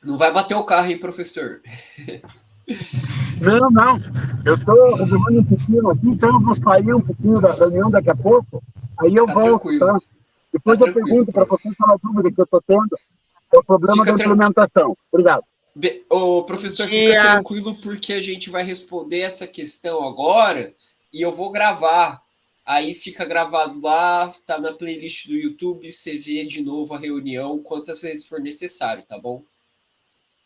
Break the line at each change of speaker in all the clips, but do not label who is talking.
Não vai bater o carro, hein, professor?
Não, não. Eu estou resolvendo um pouquinho aqui, então eu vou sair um pouquinho da reunião daqui a pouco. Aí eu
Tá
volto,
tranquilo.
tá?
Tá
Depois eu
tranquilo,
pergunto para
prof.
você qual a dúvida que eu estou tendo. É o problema
Fica
da
tranquilo.
implementação. Obrigado.
O
Bom
professor fica
dia.
tranquilo porque a gente vai responder essa questão agora e eu vou gravar. Aí fica gravado lá, tá na playlist do YouTube, você vê de novo a reunião quantas vezes for necessário, tá bom?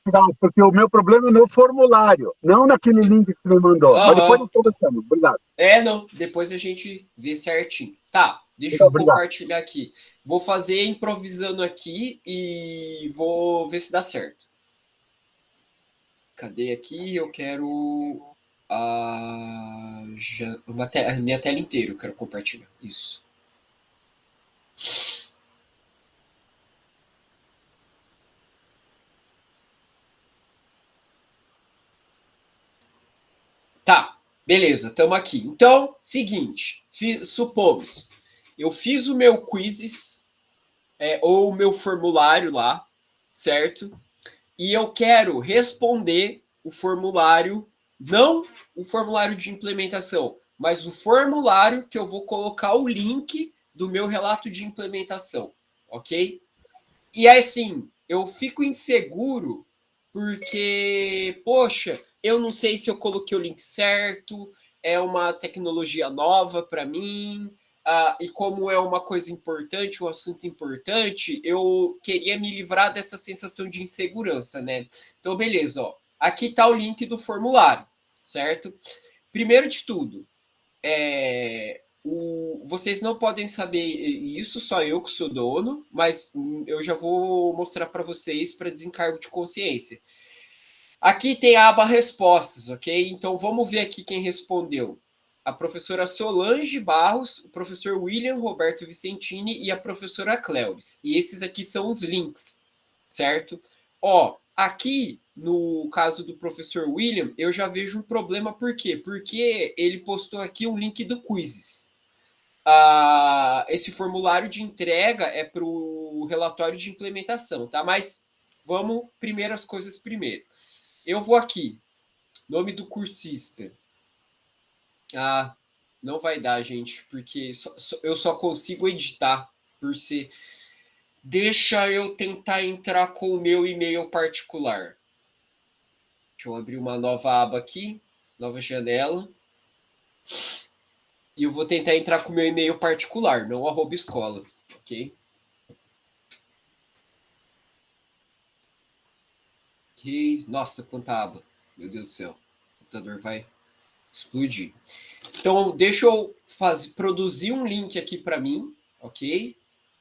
Legal, porque o meu problema é no formulário, não naquele link que você me mandou. Mas depois
Aham.
nós conversamos. Obrigado.
Não, depois a gente vê certinho. Tá, deixa
Legal,
eu
obrigado.
compartilhar aqui. Vou fazer improvisando aqui e vou ver se dá certo. Cadê aqui? Eu quero a minha tela inteira, eu quero compartilhar. Isso. Tá, beleza, estamos aqui. Então, seguinte, supomos, eu fiz o meu quizzes, ou o meu formulário lá, certo? E eu quero responder o formulário, não o formulário de implementação, mas o formulário que eu vou colocar o link do meu relato de implementação, ok? E assim, eu fico inseguro porque, poxa, eu não sei se eu coloquei o link certo, é uma tecnologia nova para mim, e como é uma coisa importante, um assunto importante, eu queria me livrar dessa sensação de insegurança, né? Então, beleza, ó. Aqui está o link do formulário, certo? Primeiro de tudo, vocês não podem saber isso, só eu que sou dono, mas eu já vou mostrar para vocês para desencargo de consciência. Aqui tem a aba respostas, ok? Então vamos ver aqui quem respondeu. A professora Solange Barros, o professor William Roberto Vicentini e a professora Cléuris. E esses aqui são os links, certo? Ó, aqui no caso do professor William, eu já vejo um problema, por quê? Porque ele postou aqui um link do Quizzes. Esse formulário de entrega é para o relatório de implementação, tá? Mas vamos primeiro as coisas primeiro. Eu vou aqui, nome do cursista. Não vai dar, gente, porque eu só consigo editar por ser. Deixa eu tentar entrar com o meu e-mail particular. Deixa eu abrir uma nova aba aqui, nova janela. E eu vou tentar entrar com o meu e-mail particular, não @escola, ok? Nossa, quanta aba. Meu Deus do céu. O computador vai explodir. Então, deixa eu produzir um link aqui para mim, ok?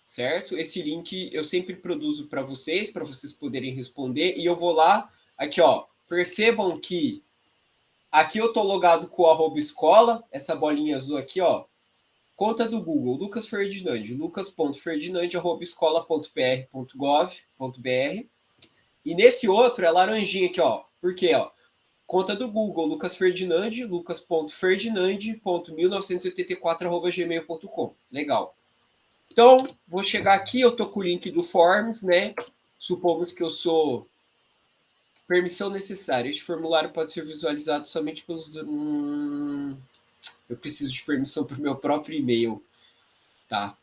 Certo? Esse link eu sempre produzo para vocês poderem responder. E eu vou lá, aqui ó, percebam que aqui eu tô logado com o @escola, essa bolinha azul aqui ó, conta do Google, Lucas Ferdinand, lucas.ferdinand@escola.pr.gov.br. E nesse outro é laranjinha aqui ó, por quê ó? Conta do Google, Lucas Ferdinand, lucas.ferdinand.1984@gmail.com. Legal. Então, vou chegar aqui, eu tô com o link do Forms, né? Supomos que eu sou permissão necessária. Este formulário pode ser visualizado somente pelos. Eu preciso de permissão para o meu próprio e-mail. Tá.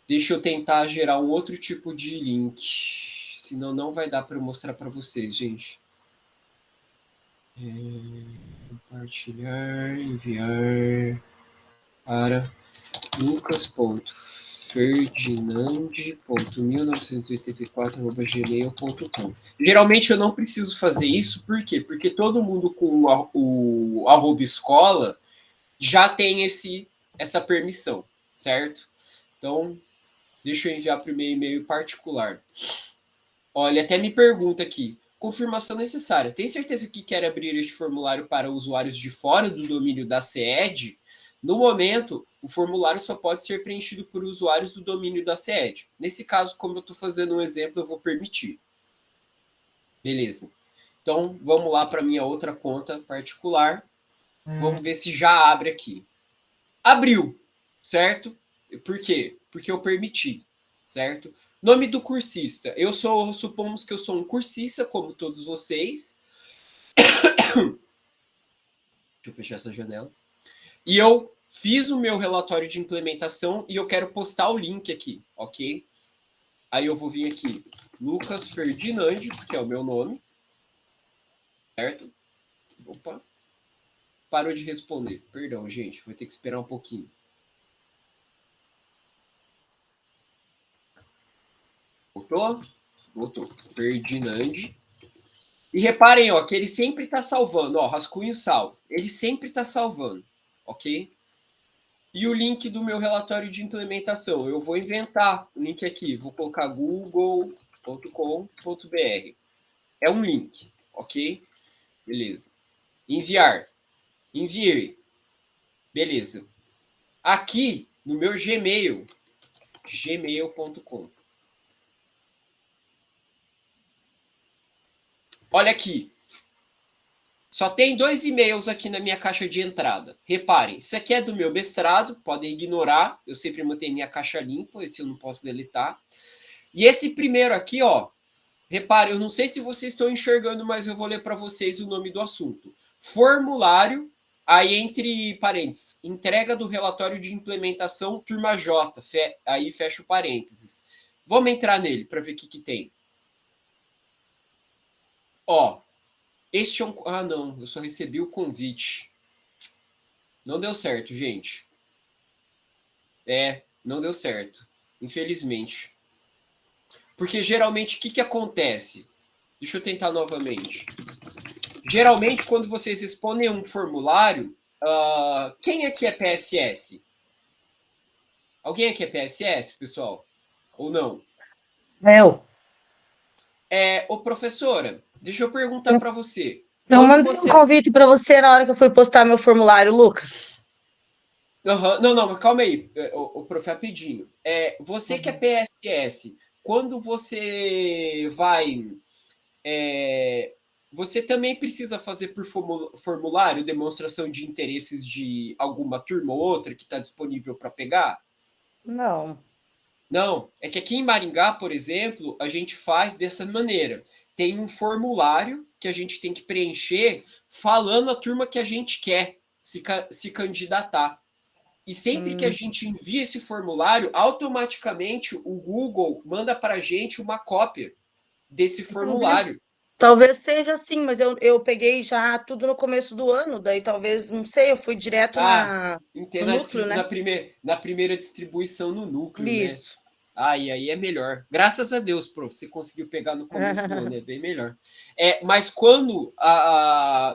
Deixa eu tentar gerar um outro tipo de link. Senão não vai dar para eu mostrar para vocês, gente. Compartilhar, enviar para lucas.ferdinand.1984@gmail.com. Geralmente eu não preciso fazer isso, por quê? Porque todo mundo com o @escola já tem essa permissão, certo? Então, deixa eu enviar para o meu e-mail particular. Olha, até me pergunta aqui. Confirmação necessária. Tem certeza que quer abrir este formulário para usuários de fora do domínio da SED? No momento, o formulário só pode ser preenchido por usuários do domínio da SED. Nesse caso, como eu estou fazendo um exemplo, eu vou permitir. Beleza. Então, vamos lá para minha outra conta particular. Vamos ver se já abre aqui. Abriu, certo? Por quê? Porque eu permiti, certo? Nome do cursista. Supomos que eu sou um cursista, como todos vocês. Deixa eu fechar essa janela. E eu fiz o meu relatório de implementação e eu quero postar o link aqui, ok? Aí eu vou vir aqui, Lucas Ferdinand, que é o meu nome, certo? Opa, parou de responder. Perdão, gente, vou ter que esperar um pouquinho. Voltou? Voltou. Ferdinand. E reparem, ó, que ele sempre está salvando, ó, rascunho salvo. Ele sempre está salvando, ok? E o link do meu relatório de implementação. Eu vou inventar o link aqui. Vou colocar google.com.br. É um link, ok? Beleza. Enviar. Enviei. Beleza. Aqui no meu Gmail, gmail.com. Olha aqui. Só tem 2 e-mails aqui na minha caixa de entrada. Reparem, isso aqui é do meu mestrado, podem ignorar. Eu sempre mantenho minha caixa limpa, esse eu não posso deletar. E esse primeiro aqui, ó. Reparem, eu não sei se vocês estão enxergando, mas eu vou ler para vocês o nome do assunto. Formulário, aí entre parênteses, entrega do relatório de implementação, turma J. Aí fecha o parênteses. Vamos entrar nele para ver o que tem. Ó, este é um... Ah, não, eu só recebi o convite. Não deu certo, gente. Não deu certo. Infelizmente. Porque geralmente o que acontece? Deixa eu tentar novamente. Geralmente, quando vocês respondem um formulário, quem aqui é PSS? Alguém aqui é PSS, pessoal? Ou não?
Eu.
Ô, professora, deixa eu perguntar para você.
Eu mandei um convite para você na hora que eu fui postar meu formulário, Lucas.
Uhum. Não, mas calma aí, o prof, rapidinho. Você que é PSS, quando você vai... você também precisa fazer por formulário demonstração de interesses de alguma turma ou outra que está disponível para pegar?
Não.
Não, é que aqui em Maringá, por exemplo, a gente faz dessa maneira. Tem um formulário que a gente tem que preencher falando a turma que a gente quer se candidatar. E sempre que a gente envia esse formulário, automaticamente o Google manda para a gente uma cópia desse formulário.
Talvez seja assim, mas eu peguei já tudo no começo do ano, daí talvez, não sei, eu fui direto no núcleo, né?
Na primeira distribuição no núcleo,
Isso.
né? E aí é melhor. Graças a Deus, Pro, você conseguiu pegar no começo do ano, é bem melhor. Mas quando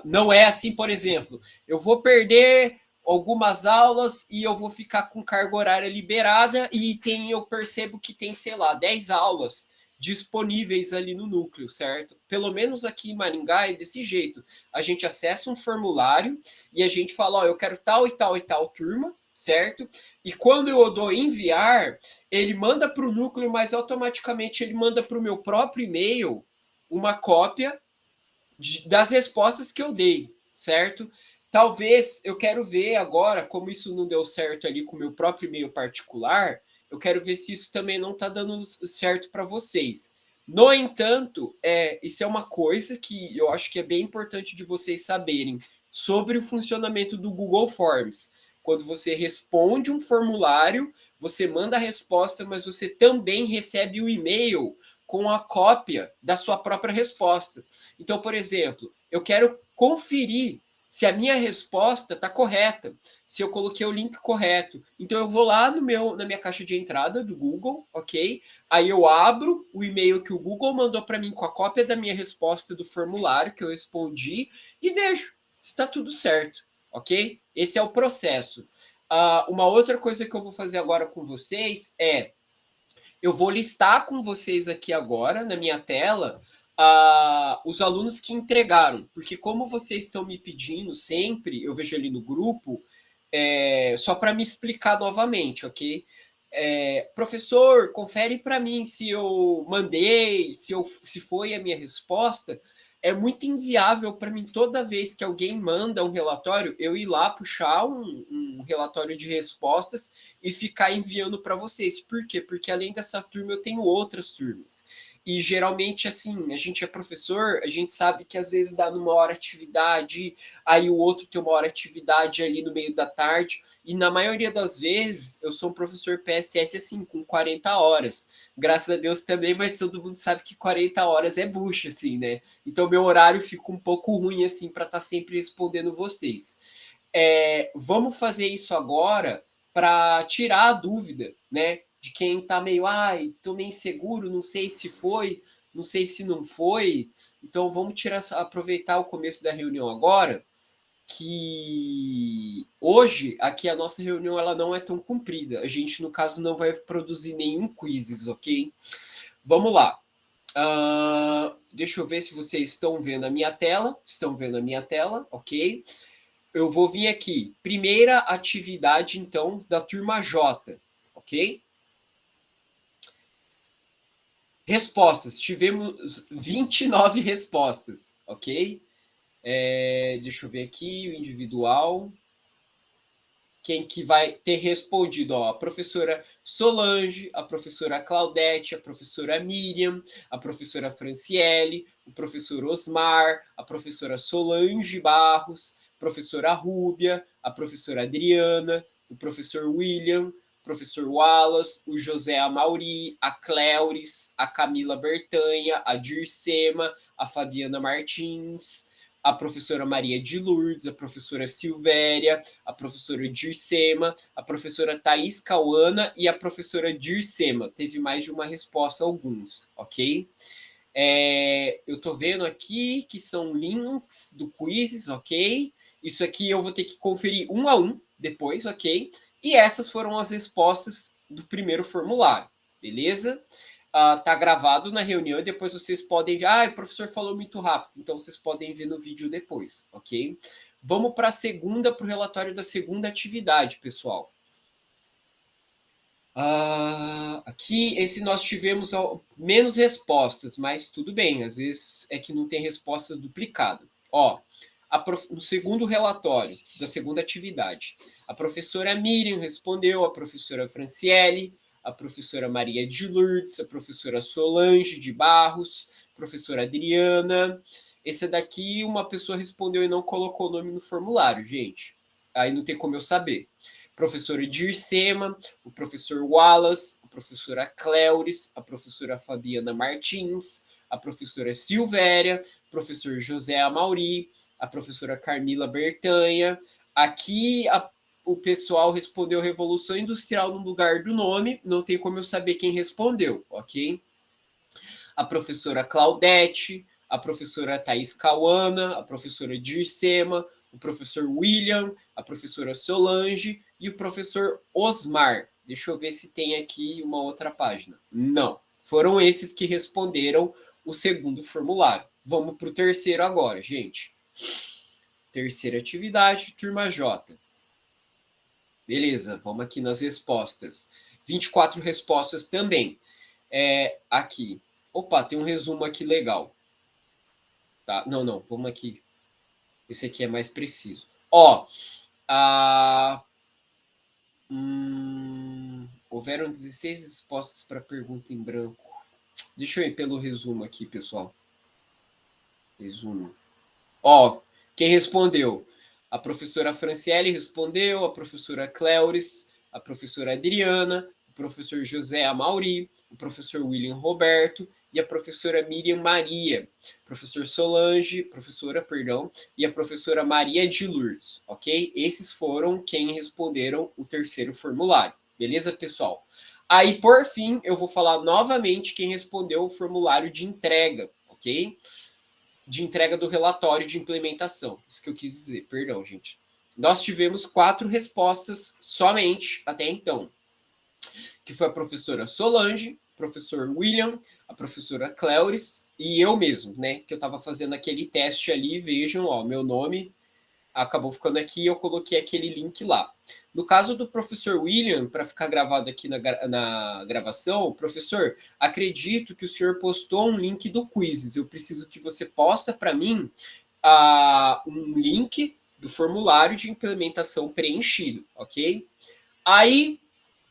não é assim, por exemplo, eu vou perder algumas aulas e eu vou ficar com carga horária liberada e eu percebo que tem, sei lá, 10 aulas disponíveis ali no núcleo, certo? Pelo menos aqui em Maringá é desse jeito. A gente acessa um formulário e a gente fala, eu quero tal e tal e tal turma, certo? E quando eu dou enviar, ele manda para o núcleo, mas automaticamente ele manda para o meu próprio e-mail uma cópia das respostas que eu dei, certo? Talvez eu quero ver agora, como isso não deu certo ali com o meu próprio e-mail particular, eu quero ver se isso também não está dando certo para vocês. No entanto, isso é uma coisa que eu acho que é bem importante de vocês saberem sobre o funcionamento do Google Forms. Quando você responde um formulário, você manda a resposta, mas você também recebe o e-mail com a cópia da sua própria resposta. Então, por exemplo, eu quero conferir se a minha resposta está correta, se eu coloquei o link correto. Então eu vou lá na minha caixa de entrada do Google, ok? Aí eu abro o e-mail que o Google mandou para mim com a cópia da minha resposta do formulário que eu respondi e vejo se está tudo certo, ok? Esse é o processo. Uma outra coisa que eu vou fazer agora com vocês eu vou listar com vocês aqui agora na minha tela os alunos que entregaram, porque como vocês estão me pedindo sempre, eu vejo ali no grupo, só para me explicar novamente, ok? Professor, confere para mim se eu mandei, se foi a minha resposta. É muito inviável para mim toda vez que alguém manda um relatório, eu ir lá puxar um relatório de respostas e ficar enviando para vocês. Por quê? Porque além dessa turma eu tenho outras turmas. E geralmente, assim, a gente é professor, a gente sabe que às vezes dá numa hora atividade, aí o outro tem uma hora atividade ali no meio da tarde, e na maioria das vezes eu sou um professor PSS assim, com 40 horas. Graças a Deus também, mas todo mundo sabe que 40 horas é bucha, assim, né? Então meu horário fica um pouco ruim, assim, para estar sempre respondendo vocês. Vamos fazer isso agora para tirar a dúvida, né? De quem tá meio, ai, tô meio inseguro, não sei se foi, não sei se não foi. Então vamos aproveitar o começo da reunião agora, que hoje aqui a nossa reunião ela não é tão comprida. A gente, no caso, não vai produzir nenhum quizzes, ok? Vamos lá. Deixa eu ver se vocês estão vendo a minha tela. Estão vendo a minha tela, ok? Eu vou vir aqui. Primeira atividade, então, da turma J, ok? Respostas. Tivemos 29 respostas, ok? Deixa eu ver aqui o individual. Quem que vai ter respondido? Ó, a professora Solange, a professora Claudete, a professora Miriam, a professora Franciele, o professor Osmar, a professora Solange Barros, a professora Rúbia, a professora Adriana, o professor William, o professor Wallace, o José Amauri, a Cléuris, a Camila Bertanha, a Dircema, a Fabiana Martins, a professora Maria de Lourdes, a professora Silvéria, a professora Dircema, a professora Thaís Cauana e a professora Dircema. Teve mais de uma resposta alguns, ok? Eu tô vendo aqui que são links do quizzes, ok? Isso aqui eu vou ter que conferir um a um depois, ok? E essas foram as respostas do primeiro formulário, beleza? Tá gravado na reunião e depois vocês podem ver. O professor falou muito rápido, então vocês podem ver no vídeo depois, ok? Vamos para o relatório da segunda atividade, pessoal. Aqui, esse nós tivemos menos respostas, mas tudo bem, às vezes é que não tem resposta duplicada. No segundo relatório da segunda atividade, a professora Miriam respondeu, a professora Franciele, a professora Maria de Lourdes, a professora Solange de Barros, a professora Adriana. Esse daqui, uma pessoa respondeu e não colocou o nome no formulário, gente. Aí não tem como eu saber. Professora Dircema, o professor Wallace, a professora Cléuris, a professora Fabiana Martins, a professora Silvéria, o professor José Amauri, a professora Carmila Bertanha. Aqui o pessoal respondeu Revolução Industrial no lugar do nome, não tem como eu saber quem respondeu, ok? A professora Claudete, a professora Thaís Cauana, a professora Dircema, o professor William, a professora Solange e o professor Osmar. Deixa eu ver se tem aqui uma outra página. Não, foram esses que responderam o segundo formulário. Vamos para o terceiro agora, gente. Terceira atividade, turma J. Beleza, vamos aqui nas respostas. 24 respostas também. Aqui. Opa, tem um resumo aqui legal. Tá? Não, vamos aqui. Esse aqui é mais preciso. Houveram 16 respostas para a pergunta em branco. Deixa eu ir pelo resumo aqui, pessoal. Resumo. Quem respondeu? A professora Franciele respondeu, a professora Cléuris, a professora Adriana, o professor José Amauri, o professor William Roberto e a professora Miriam Maria, professora Solange, e a professora Maria de Lourdes, ok? Esses foram quem responderam o terceiro formulário. Beleza, pessoal? Aí, por fim, eu vou falar novamente quem respondeu o formulário de entrega, ok? De entrega do relatório de implementação. Isso que eu quis dizer, perdão, gente. Nós tivemos 4 respostas somente até então, que foi a professora Solange, o professor William, a professora Cléuris e eu mesmo, né? Que eu estava fazendo aquele teste ali, vejam, meu nome acabou ficando aqui e eu coloquei aquele link lá. No caso do professor William, para ficar gravado aqui na gravação, professor, acredito que o senhor postou um link do Quizzes. Eu preciso que você posta para mim um link do formulário de implementação preenchido, ok? Aí,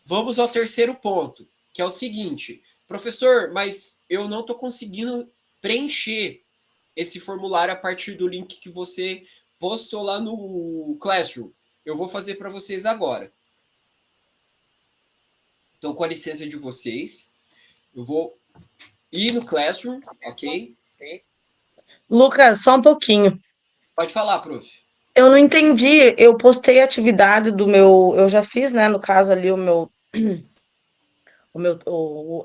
vamos ao terceiro ponto, que é o seguinte, professor, mas eu não estou conseguindo preencher esse formulário a partir do link que você postou lá no Classroom. Eu vou fazer para vocês agora. Então, com a licença de vocês, eu vou ir no Classroom, ok?
Lucas, só um pouquinho.
Pode falar, prof.
Eu não entendi. Eu postei a atividade do meu. Eu já fiz, né? No caso ali,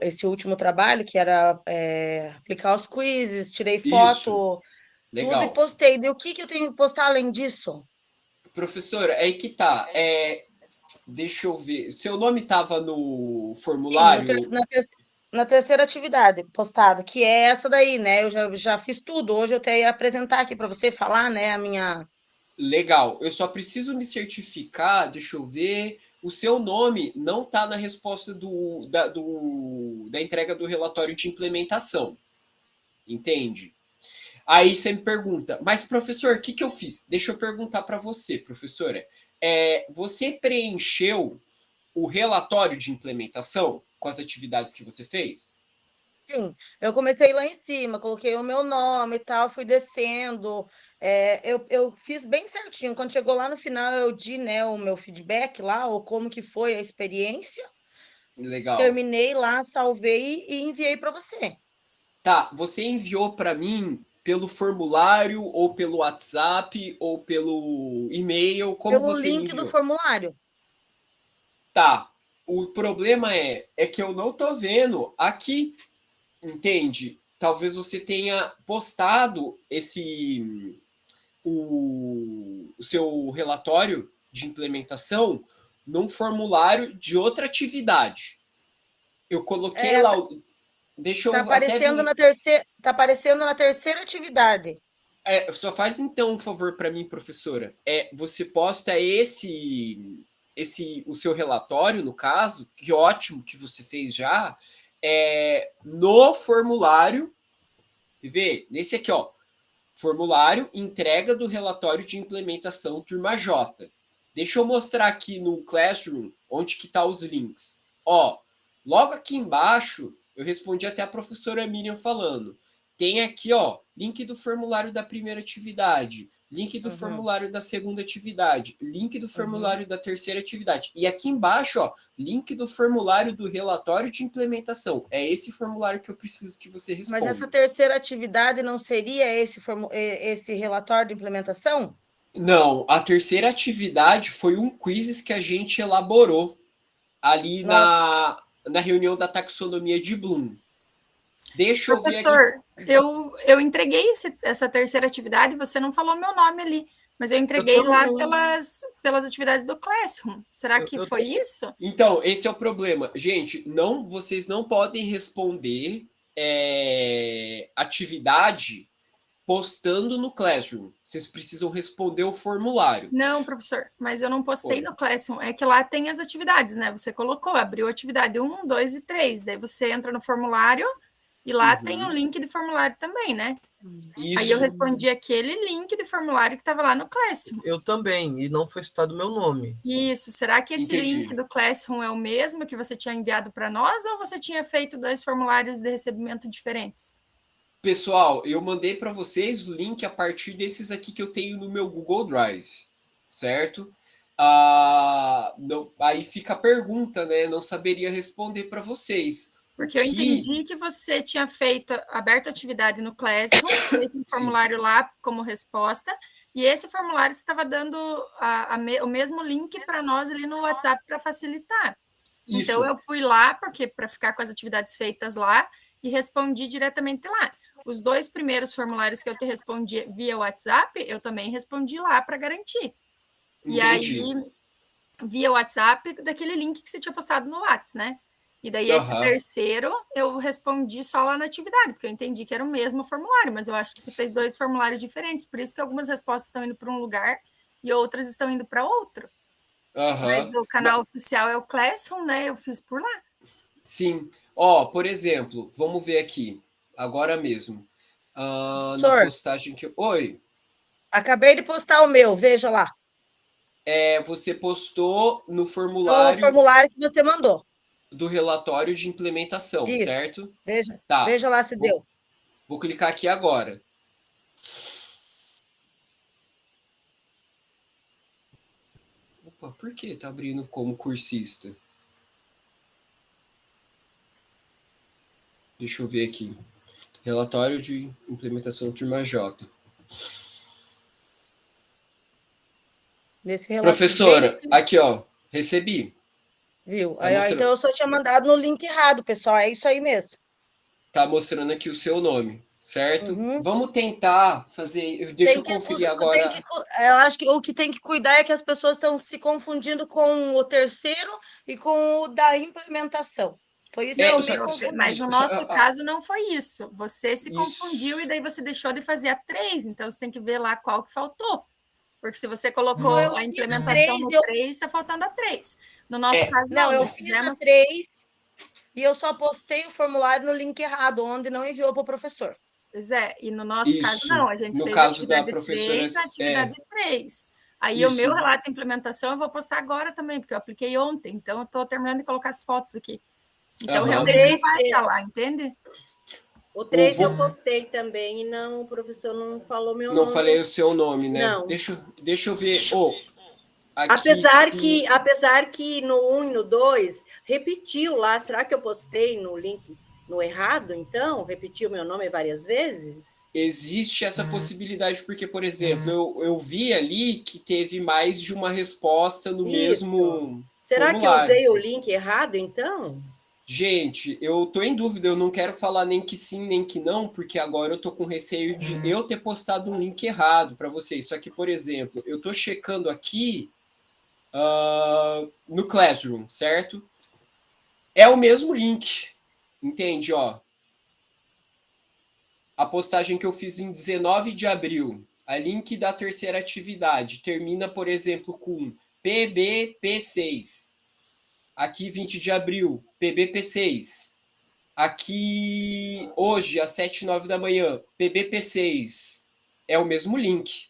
esse último trabalho, que era aplicar os quizzes, tirei foto, tudo e
Legal.
postei. E o que eu tenho que postar além disso?
Professora, é aí que tá. Deixa eu ver. Seu nome estava no
Sim,
formulário?
na terceira atividade postada, que é essa daí, né? Eu já fiz tudo. Hoje eu até ia apresentar aqui para você falar, né? A minha.
Legal. Eu só preciso me certificar. Deixa eu ver. O seu nome não está na resposta da entrega do relatório de implementação. Entende? Aí você me pergunta, mas professor, o que eu fiz? Deixa eu perguntar para você, professora. Você preencheu o relatório de implementação com as atividades que você fez?
Sim, eu comecei lá em cima, coloquei o meu nome e tal, fui descendo. Eu fiz bem certinho. Quando chegou lá no final, eu di, né, o meu feedback lá, ou como que foi a experiência.
Legal.
Terminei lá, salvei e enviei para você.
Tá, você enviou para mim pelo formulário ou pelo WhatsApp ou pelo e-mail? Como
Pelo
você me
link do
enviou?
formulário.
Tá. O problema é que eu não tô vendo aqui, entende? Talvez você tenha postado o seu relatório de implementação num formulário de outra atividade. Eu coloquei
É,
lá. Deixa
tá
eu até
aparecendo
ver.
na terceira, tá aparecendo na terceira atividade.
Só faz então um favor para mim, professora. Você posta o seu relatório, no caso, que ótimo que você fez já, no formulário. Vê, nesse aqui, ó, formulário entrega do relatório de implementação turma J. Deixa eu mostrar aqui no Classroom onde que tá os links. Ó, logo aqui embaixo, eu respondi até a professora Miriam falando. Tem aqui, ó, link do formulário da primeira atividade, link do formulário da segunda atividade, link do formulário da terceira atividade. E aqui embaixo, ó, link do formulário do relatório de implementação. É esse formulário que eu preciso que você responda.
Mas essa terceira atividade não seria esse relatório de implementação?
Não, a terceira atividade foi um quiz que a gente elaborou ali
Nossa,
na reunião da taxonomia de Bloom. Deixa eu ver aqui.
Professor, eu entreguei essa terceira atividade, você não falou meu nome ali, mas eu entreguei lá pelas atividades do Classroom. Será que foi isso?
Então, esse é o problema. Gente, vocês não podem responder atividade postando no Classroom. Vocês precisam responder o formulário.
Não, professor, mas eu não postei no Classroom. É que lá tem as atividades, né? Você colocou, abriu atividade 1, 2 e 3. Daí você entra no formulário e lá tem o link do formulário também, né?
Isso.
Aí eu respondi aquele link do formulário que estava lá no Classroom.
Eu também, e não foi citado meu nome.
Isso, será que esse
Entendi.
link do Classroom é o mesmo que você tinha enviado para nós ou você tinha feito 2 formulários de recebimento diferentes?
Pessoal, eu mandei para vocês o link a partir desses aqui que eu tenho no meu Google Drive, certo? Não, aí fica a pergunta, né? Não saberia responder para vocês.
Porque eu entendi que você tinha aberto a atividade no Classroom, feito um formulário lá como resposta, e esse formulário você estava dando o mesmo link para nós ali no WhatsApp para facilitar.
Isso.
Então, eu fui lá, porque para ficar com as atividades feitas lá, e respondi diretamente lá. Os 2 primeiros formulários que eu te respondi via WhatsApp, eu também respondi lá para garantir.
Entendi.
E aí, via WhatsApp, daquele link que você tinha postado no WhatsApp, né? E daí, esse terceiro, eu respondi só lá na atividade, porque eu entendi que era o mesmo formulário, mas eu acho que você fez 2 formulários diferentes, por isso que algumas respostas estão indo para um lugar e outras estão indo para outro. Mas o canal oficial é o Classroom, né? Eu fiz por lá.
Sim. Ó, por exemplo, vamos ver aqui, agora mesmo. Na postagem que... Oi.
Acabei de postar o meu, veja lá.
você postou no
O
formulário
formulário que você mandou.
do relatório de implementação,
Isso.
certo?
Veja,
Tá.
veja lá se deu.
Vou clicar aqui agora. Opa, por que tá abrindo como cursista? Deixa eu ver aqui. Relatório de implementação turma J.
Nesse relatório.
Professora, aqui, ó. Recebi.
Viu?
Tá
Aí, ó,
mostrando.
então eu só tinha mandado no link errado, pessoal. É isso aí mesmo.
Tá mostrando aqui o seu nome, certo?
Uhum.
Vamos tentar fazer. Deixa eu conferir agora.
Eu acho que o que tem que cuidar é que as pessoas estão se confundindo com o terceiro e com o da implementação. Foi isso que eu me confundi.
Mas no nosso caso não foi isso. Você se confundiu e daí você deixou de fazer a 3, então você tem que ver lá qual que faltou. Porque se você colocou a implementação no 3, está faltando a 3. No nosso caso, não.
Eu fiz a 3 e eu só postei o formulário no link errado, onde não enviou para o professor.
Pois é, e no nosso caso, não. A gente fez a atividade 3 na atividade 3. Aí o meu relato de implementação eu vou postar agora também, porque eu apliquei ontem, então eu estou terminando de colocar as fotos aqui. Então, realmente não vai estar lá, entende?
O 3 eu postei também e o professor não falou meu nome.
Não falei o seu nome, né?
Não.
Deixa eu ver.
Apesar que no 1 e no 2 repetiu lá. Será que eu postei no link no errado, então? Repetiu meu nome várias vezes?
Existe essa possibilidade, porque, por exemplo, eu vi ali que teve mais de uma resposta no mesmo.
Será
formulário.
que eu usei o link errado, então?
Gente, eu tô em dúvida, eu não quero falar nem que sim, nem que não, porque agora eu tô com receio de eu ter postado um link errado para vocês. Só que, por exemplo, eu tô checando aqui no Classroom, certo? É o mesmo link, entende? Ó, a postagem que eu fiz em 19 de abril, a link da terceira atividade, termina, por exemplo, com PBP6. Aqui, 20 de abril, PBP6. Aqui, hoje, às 7h09 da manhã, PBP6. É o mesmo link.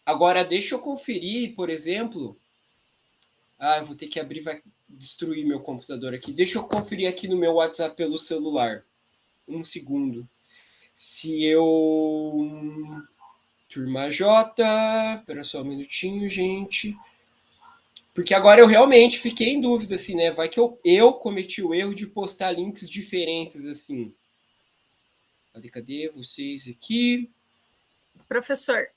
Agora, deixa eu conferir, por exemplo. Eu vou ter que abrir, vai destruir meu computador aqui. Deixa eu conferir aqui no meu WhatsApp pelo celular. Um segundo. Se eu... Turma J... Espera só um minutinho, gente. Porque agora eu realmente fiquei em dúvida, assim, né? Vai que eu cometi o erro de postar links diferentes, assim. Cadê vocês aqui?
Professor,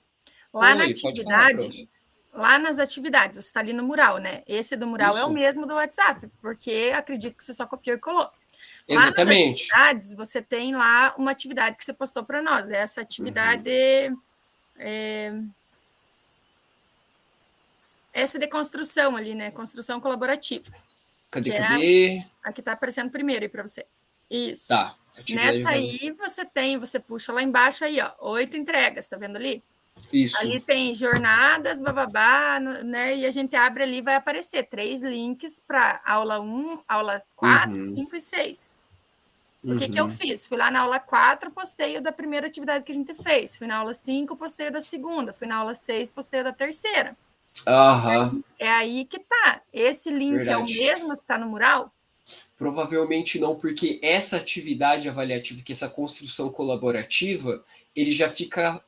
lá na atividade, lá nas atividades, você está ali no mural, né? Esse do mural é o mesmo do WhatsApp, porque acredito que você só copiou e colou.
Exatamente.
Lá nas atividades, você tem lá uma atividade que você postou para nós. Essa atividade... essa de construção ali, né? Construção colaborativa.
Cadê?
A que está aparecendo primeiro aí para você. Isso.
Tá.
Nessa aí, você puxa lá embaixo aí, ó, 8 entregas, tá vendo ali?
Isso.
Ali tem jornadas, bababá, né? E a gente abre ali, vai aparecer 3 links para aula 1, aula 4, 5 e 6. O que eu fiz? Fui lá na aula 4, postei o da primeira atividade que a gente fez. Fui na aula 5, postei o da segunda. Fui na aula 6, postei o da terceira. É aí que tá. Esse link é o mesmo que tá no mural?
Provavelmente não, porque essa atividade avaliativa, que essa construção colaborativa, ele já fica...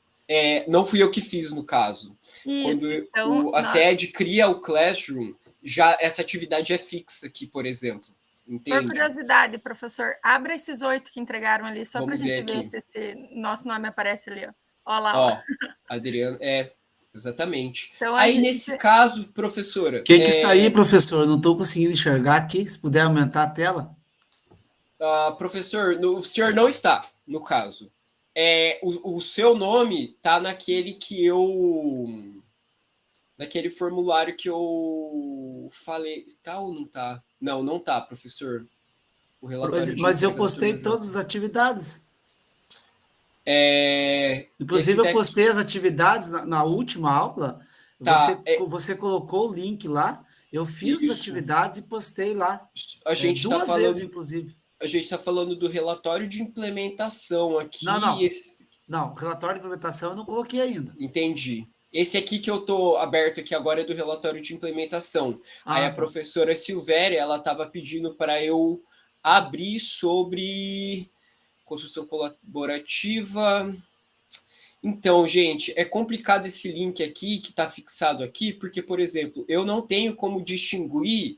não fui eu que fiz, no caso.
Isso.
Quando a SED cria o Classroom, já essa atividade é fixa aqui, por exemplo. Entende?
Por curiosidade, professor, abra esses 8 que entregaram ali, só para a gente ver se esse nosso nome aparece ali. Ó lá.
Ó, Adriano, exatamente.
Então,
aí, nesse caso, professora...
O que está aí, professor? Não estou conseguindo enxergar aqui. Se puder aumentar a tela.
Professor, o senhor não está, no caso. O seu nome está naquele que eu... Naquele formulário que eu falei. Tá ou não tá? Não tá, professor. O relatório
mas eu postei todas as atividades. Inclusive, eu postei as atividades na última aula. Tá, você colocou o link lá. Eu fiz as atividades e postei lá.
A gente
duas vezes, inclusive.
A gente está falando do relatório de implementação aqui.
Não, relatório de implementação eu não coloquei ainda.
Entendi. Esse aqui que eu estou aberto aqui agora é do relatório de implementação. Aí a professora Silvéria, ela estava pedindo para eu abrir sobre construção colaborativa. Então, gente, é complicado esse link aqui, que está fixado aqui, porque, por exemplo, eu não tenho como distinguir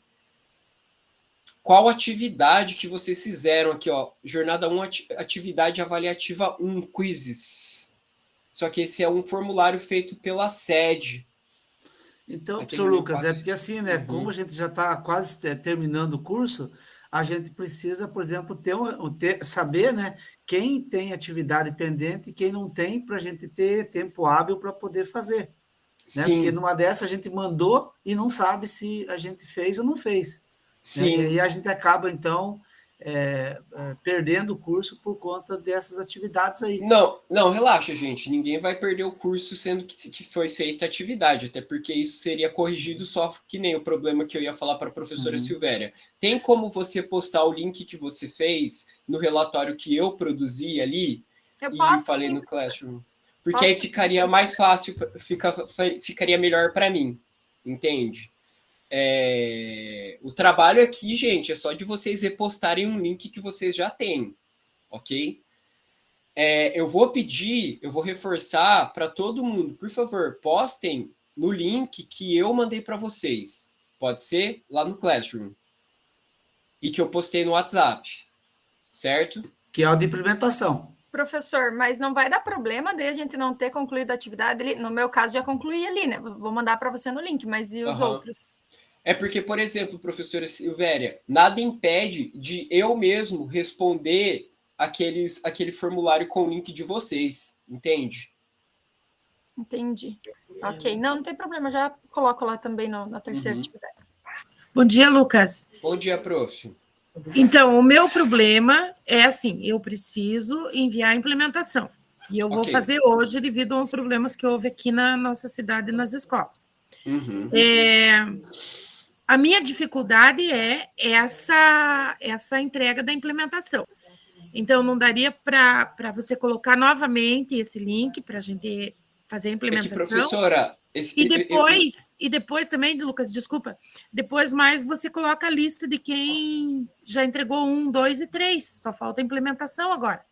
qual atividade que vocês fizeram aqui, ó. Jornada 1, atividade avaliativa 1, quizzes. Só que esse é um formulário feito pela sede.
Então, professor Lucas, é porque assim, né? Como a gente já está quase terminando o curso, a gente precisa, por exemplo, saber, né, quem tem atividade pendente e quem não tem, para a gente ter tempo hábil para poder fazer. Né? Porque numa dessa a gente mandou e não sabe se a gente fez ou não fez.
Sim.
Né? E aí a gente acaba, então, perdendo o curso por conta dessas atividades aí.
Não, relaxa, gente. Ninguém vai perder o curso sendo que foi feita a atividade, até porque isso seria corrigido só que nem o problema que eu ia falar para a professora Silvéria. Tem como você postar o link que você fez no relatório que eu produzi ali falei no Classroom? Porque aí ficaria mais fácil, ficaria melhor para mim, entende? O trabalho aqui, gente, é só de vocês repostarem um link que vocês já têm, ok? Eu vou reforçar para todo mundo, por favor, postem no link que eu mandei para vocês. Pode ser lá no Classroom. E que eu postei no WhatsApp, certo?
Que é o de implementação.
Professor, mas não vai dar problema de a gente não ter concluído a atividade ali? No meu caso, já concluí ali, né? Vou mandar para você no link, mas e os outros?
É porque, por exemplo, professora Silvéria, nada impede de eu mesmo responder aquele formulário com o link de vocês, entende?
Entendi. Ok, não tem problema, já coloco lá também na terceira atividade.
Bom dia, Lucas.
Bom dia, prof.
Então, o meu problema é assim, eu preciso enviar a implementação. E eu vou fazer hoje devido a uns problemas que houve aqui na nossa cidade nas escolas. A minha dificuldade é essa entrega da implementação. Então, não daria para você colocar novamente esse link para a gente fazer a implementação.
Professora...
E depois também, Lucas, desculpa, depois mais você coloca a lista de quem já entregou 1, 2 e 3. Só falta a implementação agora.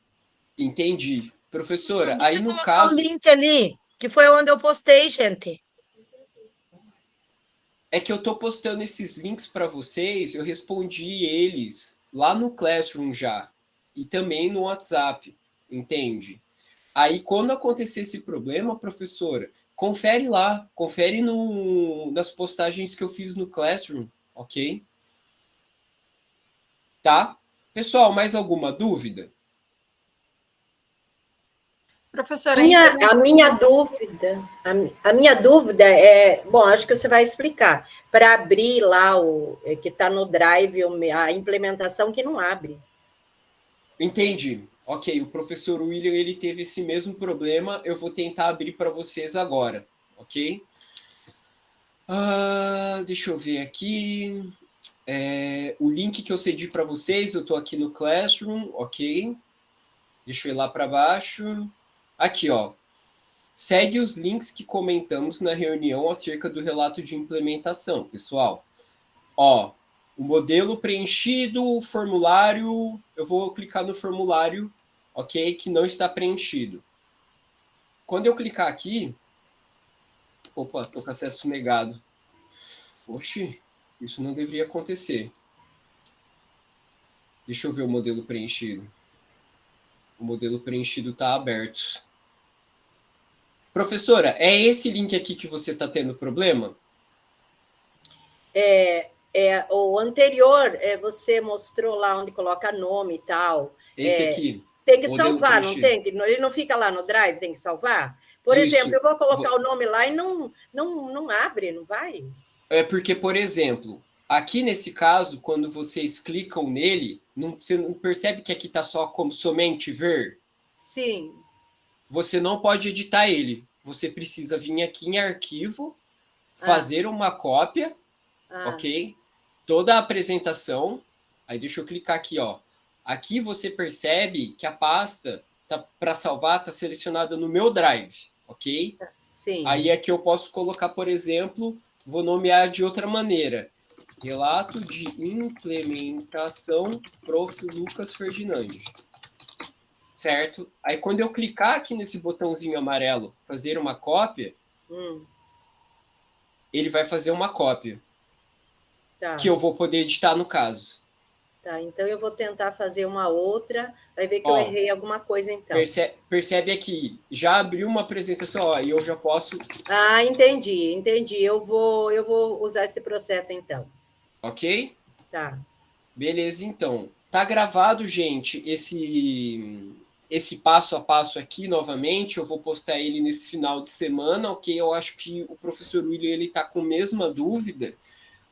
Entendi. Professora, aí no caso...
o link ali, que foi onde eu postei, gente.
É que eu estou postando esses links para vocês, eu respondi eles lá no Classroom já, e também no WhatsApp, entende? Aí, quando acontecer esse problema, professora, confere lá, confere nas postagens que eu fiz no Classroom, ok? Tá? Pessoal, mais alguma dúvida?
Professora,
a minha dúvida é, bom, acho que você vai explicar, para abrir lá o que está no Drive, a implementação que não abre.
Entendi. Ok, o professor William, ele teve esse mesmo problema, eu vou tentar abrir para vocês agora, ok? Deixa eu ver aqui, o link que eu cedi para vocês, eu estou aqui no Classroom, ok? Deixa eu ir lá para baixo. Aqui, ó. Segue os links que comentamos na reunião acerca do relato de implementação, pessoal. Ó, o modelo preenchido, o formulário... Eu vou clicar no formulário, ok? Que não está preenchido. Quando eu clicar aqui... Opa, estou com acesso negado. Oxi, isso não deveria acontecer. Deixa eu ver o modelo preenchido. O modelo preenchido está aberto. Professora, é esse link aqui que você está tendo problema?
O anterior, você mostrou lá onde coloca nome e tal.
Esse aqui.
Tem que salvar, não tem? Ele não fica lá no Drive, tem que salvar? Por exemplo, eu vou colocar o nome lá e não abre, não vai?
É porque, por exemplo, aqui nesse caso, quando vocês clicam nele, você não percebe que aqui está só como somente ver?
Sim.
Você não pode editar ele. Você precisa vir aqui em arquivo, fazer uma cópia, ok? Toda a apresentação. Aí deixa eu clicar aqui, ó. Aqui você percebe que a pasta para salvar está selecionada no meu Drive, ok?
Sim.
Aí aqui eu posso colocar, por exemplo, vou nomear de outra maneira. Relato de implementação Prof. Lucas Ferdinandi. Certo? Aí quando eu clicar aqui nesse botãozinho amarelo, fazer uma cópia, ele vai fazer uma cópia.
Tá.
Que eu vou poder editar no caso.
Tá, então eu vou tentar fazer uma outra, vai ver que eu errei alguma coisa então.
Percebe aqui, já abriu uma apresentação, e eu já posso...
Ah, entendi. Eu vou usar esse processo então.
Ok?
Tá.
Beleza, então. Tá gravado, gente, esse passo a passo aqui, novamente, eu vou postar ele nesse final de semana, ok? Eu acho que o professor William, ele tá com a mesma dúvida.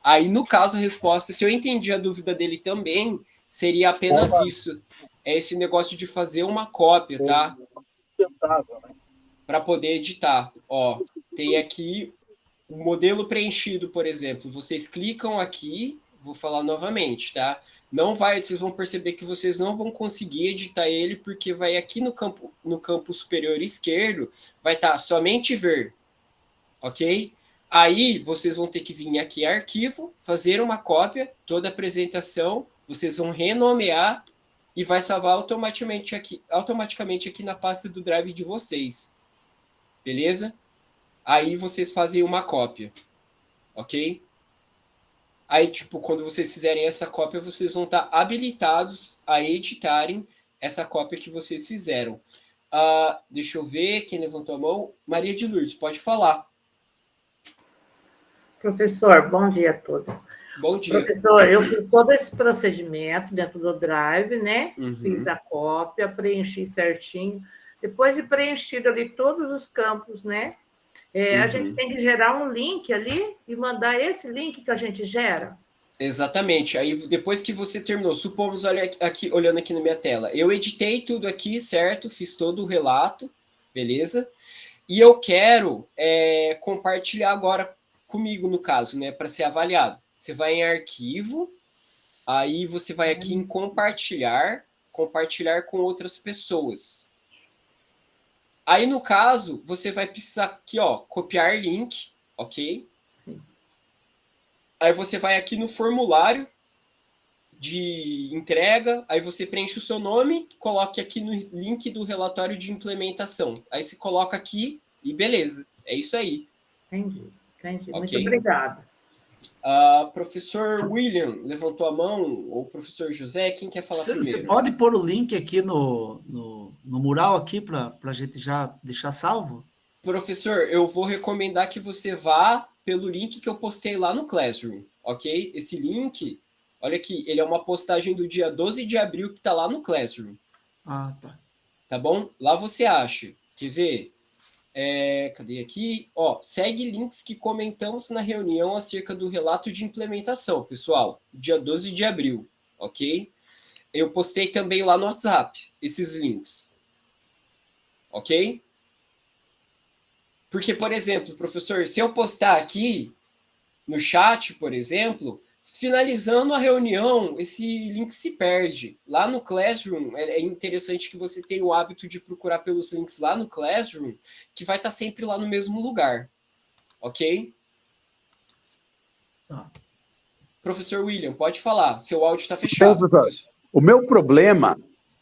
Aí, no caso, a resposta, se eu entendi a dúvida dele também, seria apenas isso. É esse negócio de fazer uma cópia, tá? Para poder editar. Ó, tem aqui o modelo preenchido, por exemplo. Vocês clicam aqui, vou falar novamente, tá? Não vai, vocês vão perceber que vocês não vão conseguir editar ele, porque vai aqui no campo superior esquerdo, vai estar somente ver, ok? Aí, vocês vão ter que vir aqui, arquivo, fazer uma cópia, toda a apresentação, vocês vão renomear e vai salvar automaticamente aqui na pasta do Drive de vocês. Beleza? Aí, vocês fazem uma cópia, ok? Aí, tipo, quando vocês fizerem essa cópia, vocês vão estar habilitados a editarem essa cópia que vocês fizeram. Deixa eu ver, quem levantou a mão? Maria de Lourdes, pode falar.
Professor, bom dia a todos.
Bom dia.
Professor, eu fiz todo esse procedimento dentro do Drive, né?
Uhum.
Fiz a cópia, preenchi certinho. Depois de preenchido ali todos os campos, né? A gente tem que gerar um link ali e mandar esse link que a gente gera.
Exatamente. Aí, depois que você terminou, supomos, olha aqui, olhando aqui na minha tela, eu editei tudo aqui, certo? Fiz todo o relato, beleza? E eu quero compartilhar agora comigo, no caso, né, para ser avaliado. Você vai em arquivo, aí você vai aqui em compartilhar com outras pessoas. Aí, no caso, você vai precisar aqui, ó, copiar link, ok?
Sim.
Aí você vai aqui no formulário de entrega, aí você preenche o seu nome, coloque aqui no link do relatório de implementação. Aí você coloca aqui e beleza, é isso aí.
Entendi.
Okay.
Muito obrigada.
Professor William levantou a mão, ou professor José, quem quer falar primeiro?
Você pode pôr o link aqui no mural aqui para a gente já deixar salvo?
Professor, eu vou recomendar que você vá pelo link que eu postei lá no Classroom, ok? Esse link, olha aqui, ele é uma postagem do dia 12 de abril que está lá no Classroom.
Ah, tá.
Tá bom? Lá você acha. Quer ver? Cadê aqui? Ó, segue links que comentamos na reunião acerca do relato de implementação, pessoal. Dia 12 de abril, ok? Eu postei também lá no WhatsApp esses links. Ok? Porque, por exemplo, professor, se eu postar aqui no chat, por exemplo, finalizando a reunião, esse link se perde. Lá no Classroom, é interessante que você tenha o hábito de procurar pelos links lá no Classroom, que vai estar sempre lá no mesmo lugar. Ok?
Tá.
Professor William, pode falar. Seu áudio está fechado.
Professor. O meu problema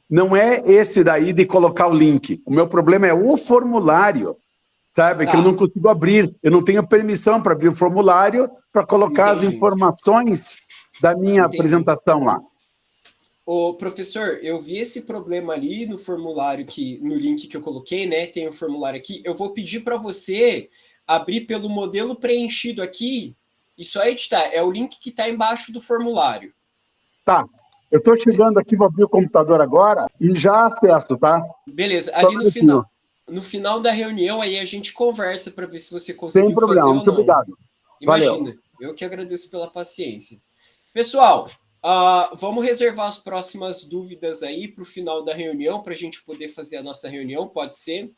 não é esse daí de colocar o link. O meu problema é o formulário. Sabe?
Tá.
Que eu não consigo abrir. Eu não tenho permissão para abrir o formulário para colocar as informações da minha apresentação lá.
Ô, professor, eu vi esse problema ali no formulário, no link que eu coloquei, né? Tem um formulário aqui. Eu vou pedir para você abrir pelo modelo preenchido aqui e só editar. É o link que está embaixo do formulário.
Tá. Eu estou chegando aqui, vou abrir o computador agora e já acesso, tá?
Beleza. Ali no final. No final da reunião, aí a gente conversa para ver se você conseguiu
Sem problema,
fazer ou não.
muito obrigado.
Imagina,
Valeu.
Eu que agradeço pela paciência. Pessoal, vamos reservar as próximas dúvidas aí para o final da reunião, para a gente poder fazer a nossa reunião, pode ser.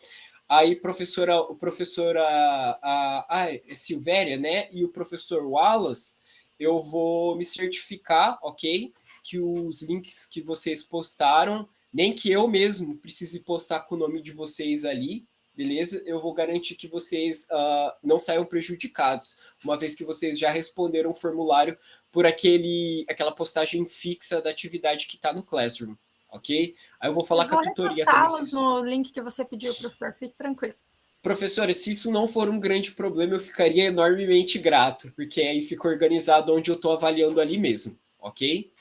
Aí, o professor Silvéria, né, e o professor Wallace, eu vou me certificar, ok? Que os links que vocês postaram, nem que eu mesmo precise postar com o nome de vocês ali, beleza? Eu vou garantir que vocês não saiam prejudicados, uma vez que vocês já responderam o formulário por aquela postagem fixa da atividade que está no Classroom, ok? Aí eu vou falar com a tutoria também.
Salas no link que você pediu, professor, fique tranquilo.
Professora, se isso não for um grande problema, eu ficaria enormemente grato, porque aí fica organizado onde eu estou avaliando ali mesmo, ok?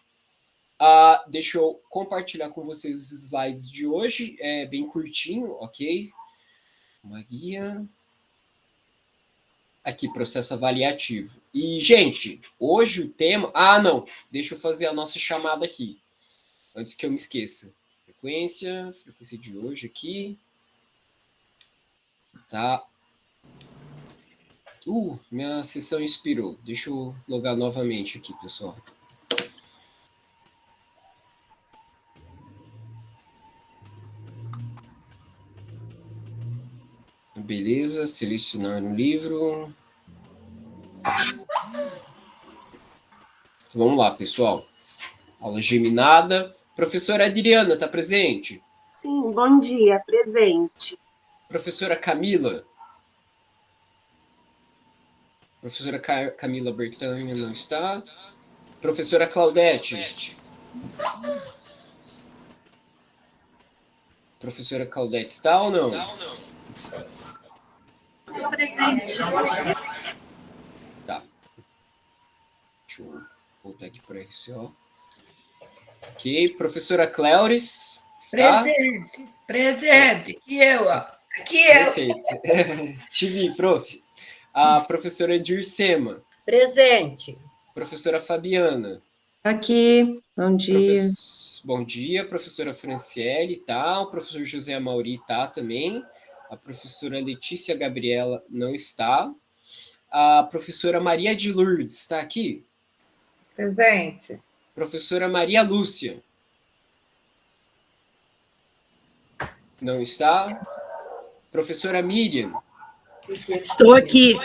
Deixa eu compartilhar com vocês os slides de hoje, é bem curtinho, ok? Uma guia. Aqui, processo avaliativo. E, gente, hoje o tema... não, deixa eu fazer a nossa chamada aqui, antes que eu me esqueça. Frequência de hoje aqui. Tá. Minha sessão expirou. Deixa eu logar novamente aqui, pessoal. Beleza, selecionar no livro. Então, vamos lá, pessoal. Aula geminada. Professora Adriana, está presente?
Sim, bom dia, presente.
Professora Camila. Professora Camila Bertanha não está. Professora Claudete. Professora Claudete está ou não?
Presente.
Tá. Deixa eu voltar aqui para esse, ó. Ok. Professora Cléuris está?
Presente. Aqui eu, ó. Aqui eu.
Perfeito. Te vi, prof. A professora Dircema.
Presente.
Professora Fabiana.
Aqui, bom dia.
Bom dia, professora Franciele, tá? O professor José Amauri tá também. A professora Letícia Gabriela não está. A professora Maria de Lourdes está aqui?
Presente.
Professora Maria Lúcia. Não está. Professora Miriam.
Estou aqui.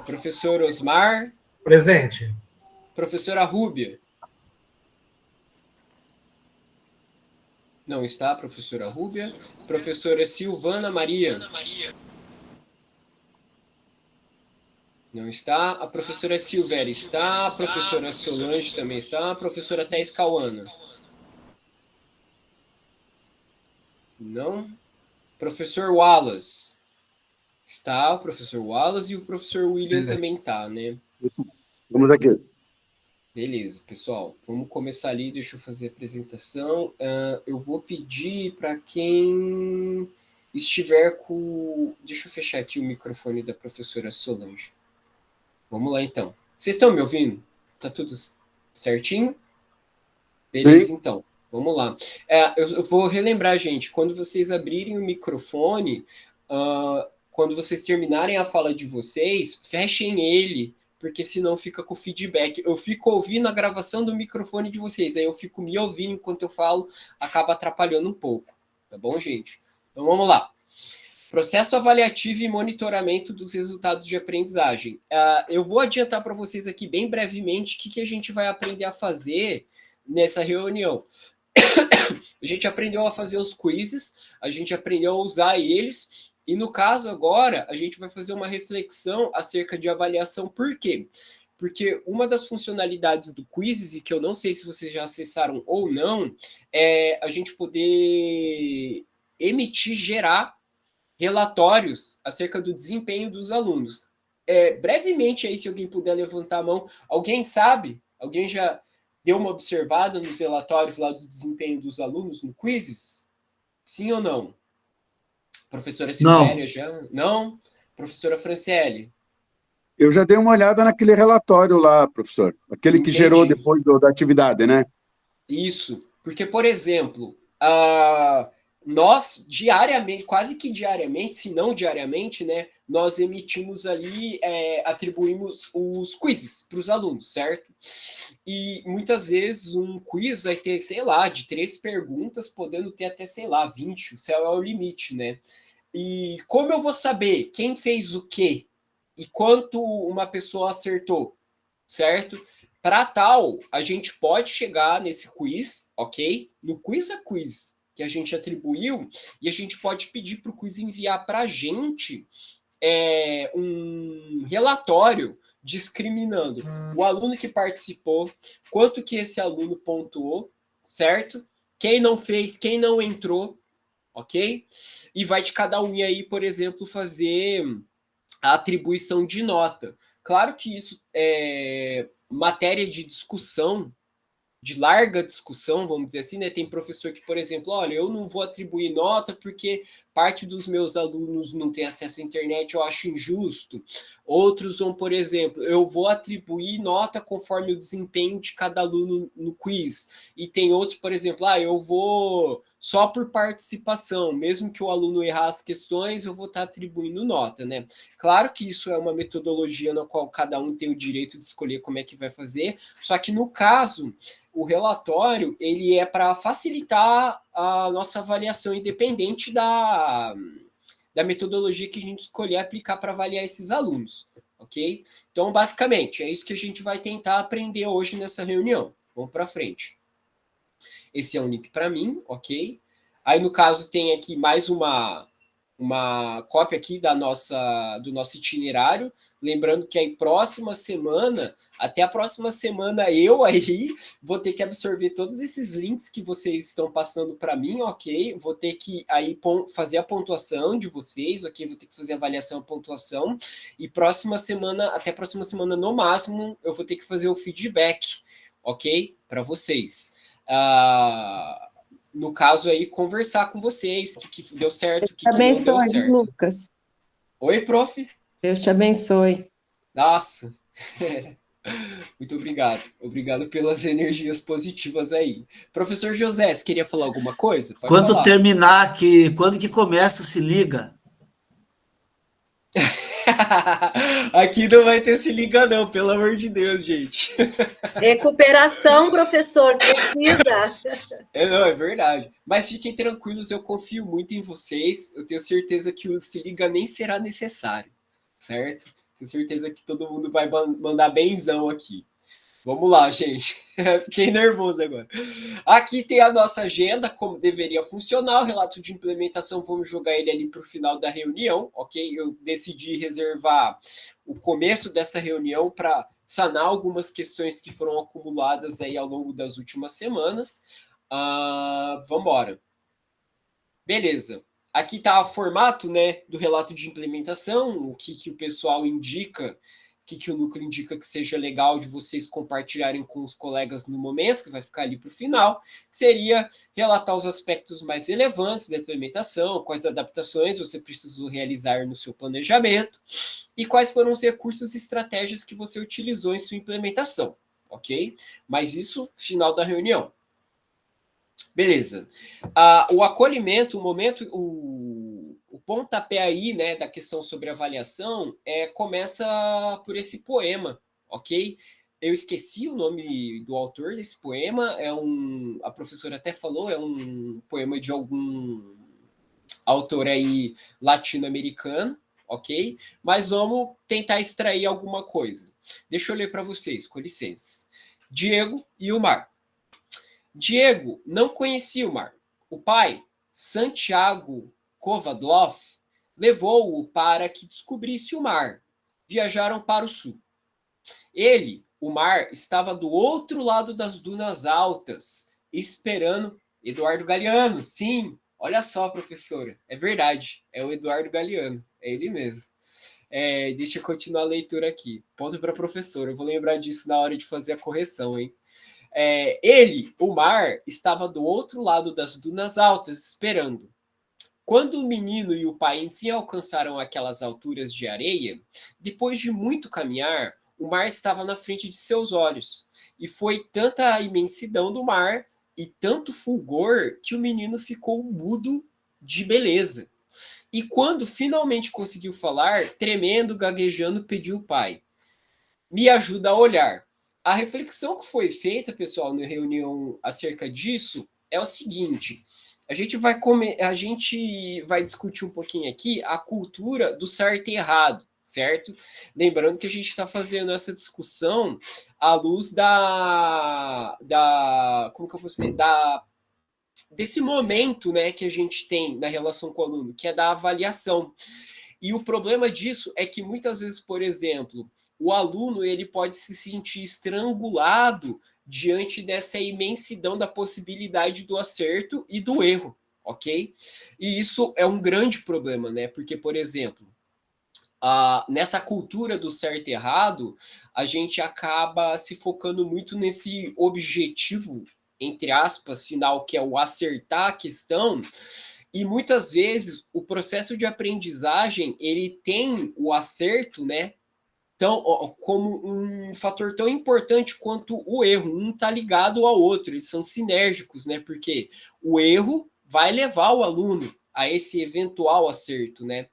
Professor Osmar.
Presente.
Professora Rúbia. Não está, professora Rúbia. Professora Silvana Maria. Não está. A professora Silvéria está. A professora Solange também está. A professora Thais Cauana. Não. Professor Wallace. Está o professor Wallace e o professor William também está, né?
Vamos aqui.
Beleza, pessoal. Vamos começar ali. Deixa eu fazer a apresentação. Eu vou pedir para quem estiver com... Deixa eu fechar aqui o microfone da professora Solange. Vamos lá, então. Vocês estão me ouvindo? Tá tudo certinho? Beleza, sim. Então. Vamos lá. Eu vou relembrar, gente. Quando vocês abrirem o microfone, quando vocês terminarem a fala de vocês, fechem ele, porque senão fica com feedback. Eu fico ouvindo a gravação do microfone de vocês, aí eu fico me ouvindo enquanto eu falo, acaba atrapalhando um pouco. Tá bom, gente? Então vamos lá. Processo avaliativo e monitoramento dos resultados de aprendizagem. Eu vou adiantar para vocês aqui bem brevemente o que a gente vai aprender a fazer nessa reunião. A gente aprendeu a fazer os quizzes, a gente aprendeu a usar eles, e no caso agora, a gente vai fazer uma reflexão acerca de avaliação. Por quê? Porque uma das funcionalidades do quizzes, e que eu não sei se vocês já acessaram ou não, é a gente poder gerar relatórios acerca do desempenho dos alunos. Brevemente aí, se alguém puder levantar a mão, alguém sabe? Alguém já deu uma observada nos relatórios lá do desempenho dos alunos no quizzes? Sim ou não? Professora Silvéria já? Não? Professora Franciele?
Eu já dei uma olhada naquele relatório lá, professor. Aquele que gerou depois da atividade, né?
Isso. Porque, por exemplo, nós diariamente, quase que diariamente, se não diariamente, né, nós emitimos ali, atribuímos os quizzes para os alunos, certo? E muitas vezes um quiz vai ter, sei lá, de 3 perguntas, podendo ter até, sei lá, 20, o céu é o limite, né? E como eu vou saber quem fez o quê e quanto uma pessoa acertou, certo? Para tal, a gente pode chegar nesse quiz, ok? No quiz a quiz, que a gente atribuiu, e a gente pode pedir para o quiz enviar para a gente um relatório discriminando o aluno que participou, quanto que esse aluno pontuou, certo? Quem não fez, quem não entrou, ok? E vai de cada um aí, por exemplo, fazer a atribuição de nota. Claro que isso é matéria de discussão, de larga discussão, vamos dizer assim, né? Tem professor que, por exemplo, olha, eu não vou atribuir nota porque parte dos meus alunos não tem acesso à internet, eu acho injusto. Outros vão, por exemplo, eu vou atribuir nota conforme o desempenho de cada aluno no quiz. E tem outros, por exemplo, eu vou só por participação, mesmo que o aluno errar as questões, eu vou estar atribuindo nota, né? Claro que isso é uma metodologia na qual cada um tem o direito de escolher como é que vai fazer, só que no caso, o relatório, ele é para facilitar a nossa avaliação independente da metodologia que a gente escolher aplicar para avaliar esses alunos, ok? Então, basicamente, é isso que a gente vai tentar aprender hoje nessa reunião. Vamos para frente. Esse é um link para mim, ok? Aí, no caso, tem aqui mais uma cópia aqui do nosso itinerário. Lembrando que aí, até a próxima semana, eu aí vou ter que absorver todos esses links que vocês estão passando para mim, ok? Vou ter que aí fazer a pontuação de vocês, ok? Vou ter que fazer a avaliação, a pontuação. E até a próxima semana, no máximo, eu vou ter que fazer o feedback, ok? Para vocês. No caso aí, conversar com vocês, o que deu certo, o que não deu certo.
Lucas.
Oi, prof.
Deus te abençoe.
Nossa. Muito obrigado. Obrigado pelas energias positivas aí. Professor José, você queria falar alguma coisa? Pode
quando
falar.
terminar quando que começa, se liga.
Aqui não vai ter se liga não, pelo amor de Deus, gente.
Recuperação, professor, precisa.
É verdade. Mas fiquem tranquilos, eu confio muito em vocês. Eu tenho certeza que o se liga nem será necessário, certo? Tenho certeza que todo mundo vai mandar benzão aqui. Vamos lá, gente. Fiquei nervoso agora. Aqui tem a nossa agenda, como deveria funcionar. O relato de implementação, vamos jogar ele ali para o final da reunião, ok? Eu decidi reservar o começo dessa reunião para sanar algumas questões que foram acumuladas aí ao longo das últimas semanas. Vamos embora. Beleza. Aqui está o formato, né, do relato de implementação, o que o pessoal indica, o que o núcleo indica que seja legal de vocês compartilharem com os colegas no momento, que vai ficar ali para o final, que seria relatar os aspectos mais relevantes da implementação, quais adaptações você precisou realizar no seu planejamento e quais foram os recursos e estratégias que você utilizou em sua implementação, ok? Mas isso, final da reunião. Beleza. O acolhimento, o pontapé aí, né, da questão sobre avaliação, começa por esse poema, ok? Eu esqueci o nome do autor desse poema, a professora até falou, é um poema de algum autor aí latino-americano, ok? Mas vamos tentar extrair alguma coisa. Deixa eu ler para vocês, com licença. Diego e o mar. Diego não conhecia o mar. O pai, Santiago Kovadlov, levou-o para que descobrisse o mar. Viajaram para o sul. O mar, estava do outro lado das dunas altas, esperando Eduardo Galeano. Sim, olha só, professora. É verdade, é o Eduardo Galeano. É ele mesmo. Deixa eu continuar a leitura aqui. Ponto para a professora. Eu vou lembrar disso na hora de fazer a correção, hein? O mar, estava do outro lado das dunas altas, esperando. Quando o menino e o pai enfim alcançaram aquelas alturas de areia, depois de muito caminhar, o mar estava na frente de seus olhos. E foi tanta a imensidão do mar e tanto fulgor que o menino ficou mudo de beleza. E quando finalmente conseguiu falar, tremendo, gaguejando, pediu ao pai: me ajuda a olhar. A reflexão que foi feita, pessoal, na reunião acerca disso é o seguinte: a gente vai discutir um pouquinho aqui a cultura do certo e errado, certo? Lembrando que a gente está fazendo essa discussão à luz como que eu posso dizer? desse momento, né, que a gente tem na relação com o aluno, que é da avaliação. E o problema disso é que muitas vezes, por exemplo, o aluno ele pode se sentir estrangulado diante dessa imensidão da possibilidade do acerto e do erro, ok? E isso é um grande problema, né? Porque, por exemplo, nessa cultura do certo e errado, a gente acaba se focando muito nesse objetivo, entre aspas, final, que é o acertar a questão, e muitas vezes o processo de aprendizagem, ele tem o acerto, né, como um fator tão importante quanto o erro. Um está ligado ao outro, eles são sinérgicos, né, porque o erro vai levar o aluno a esse eventual acerto, né.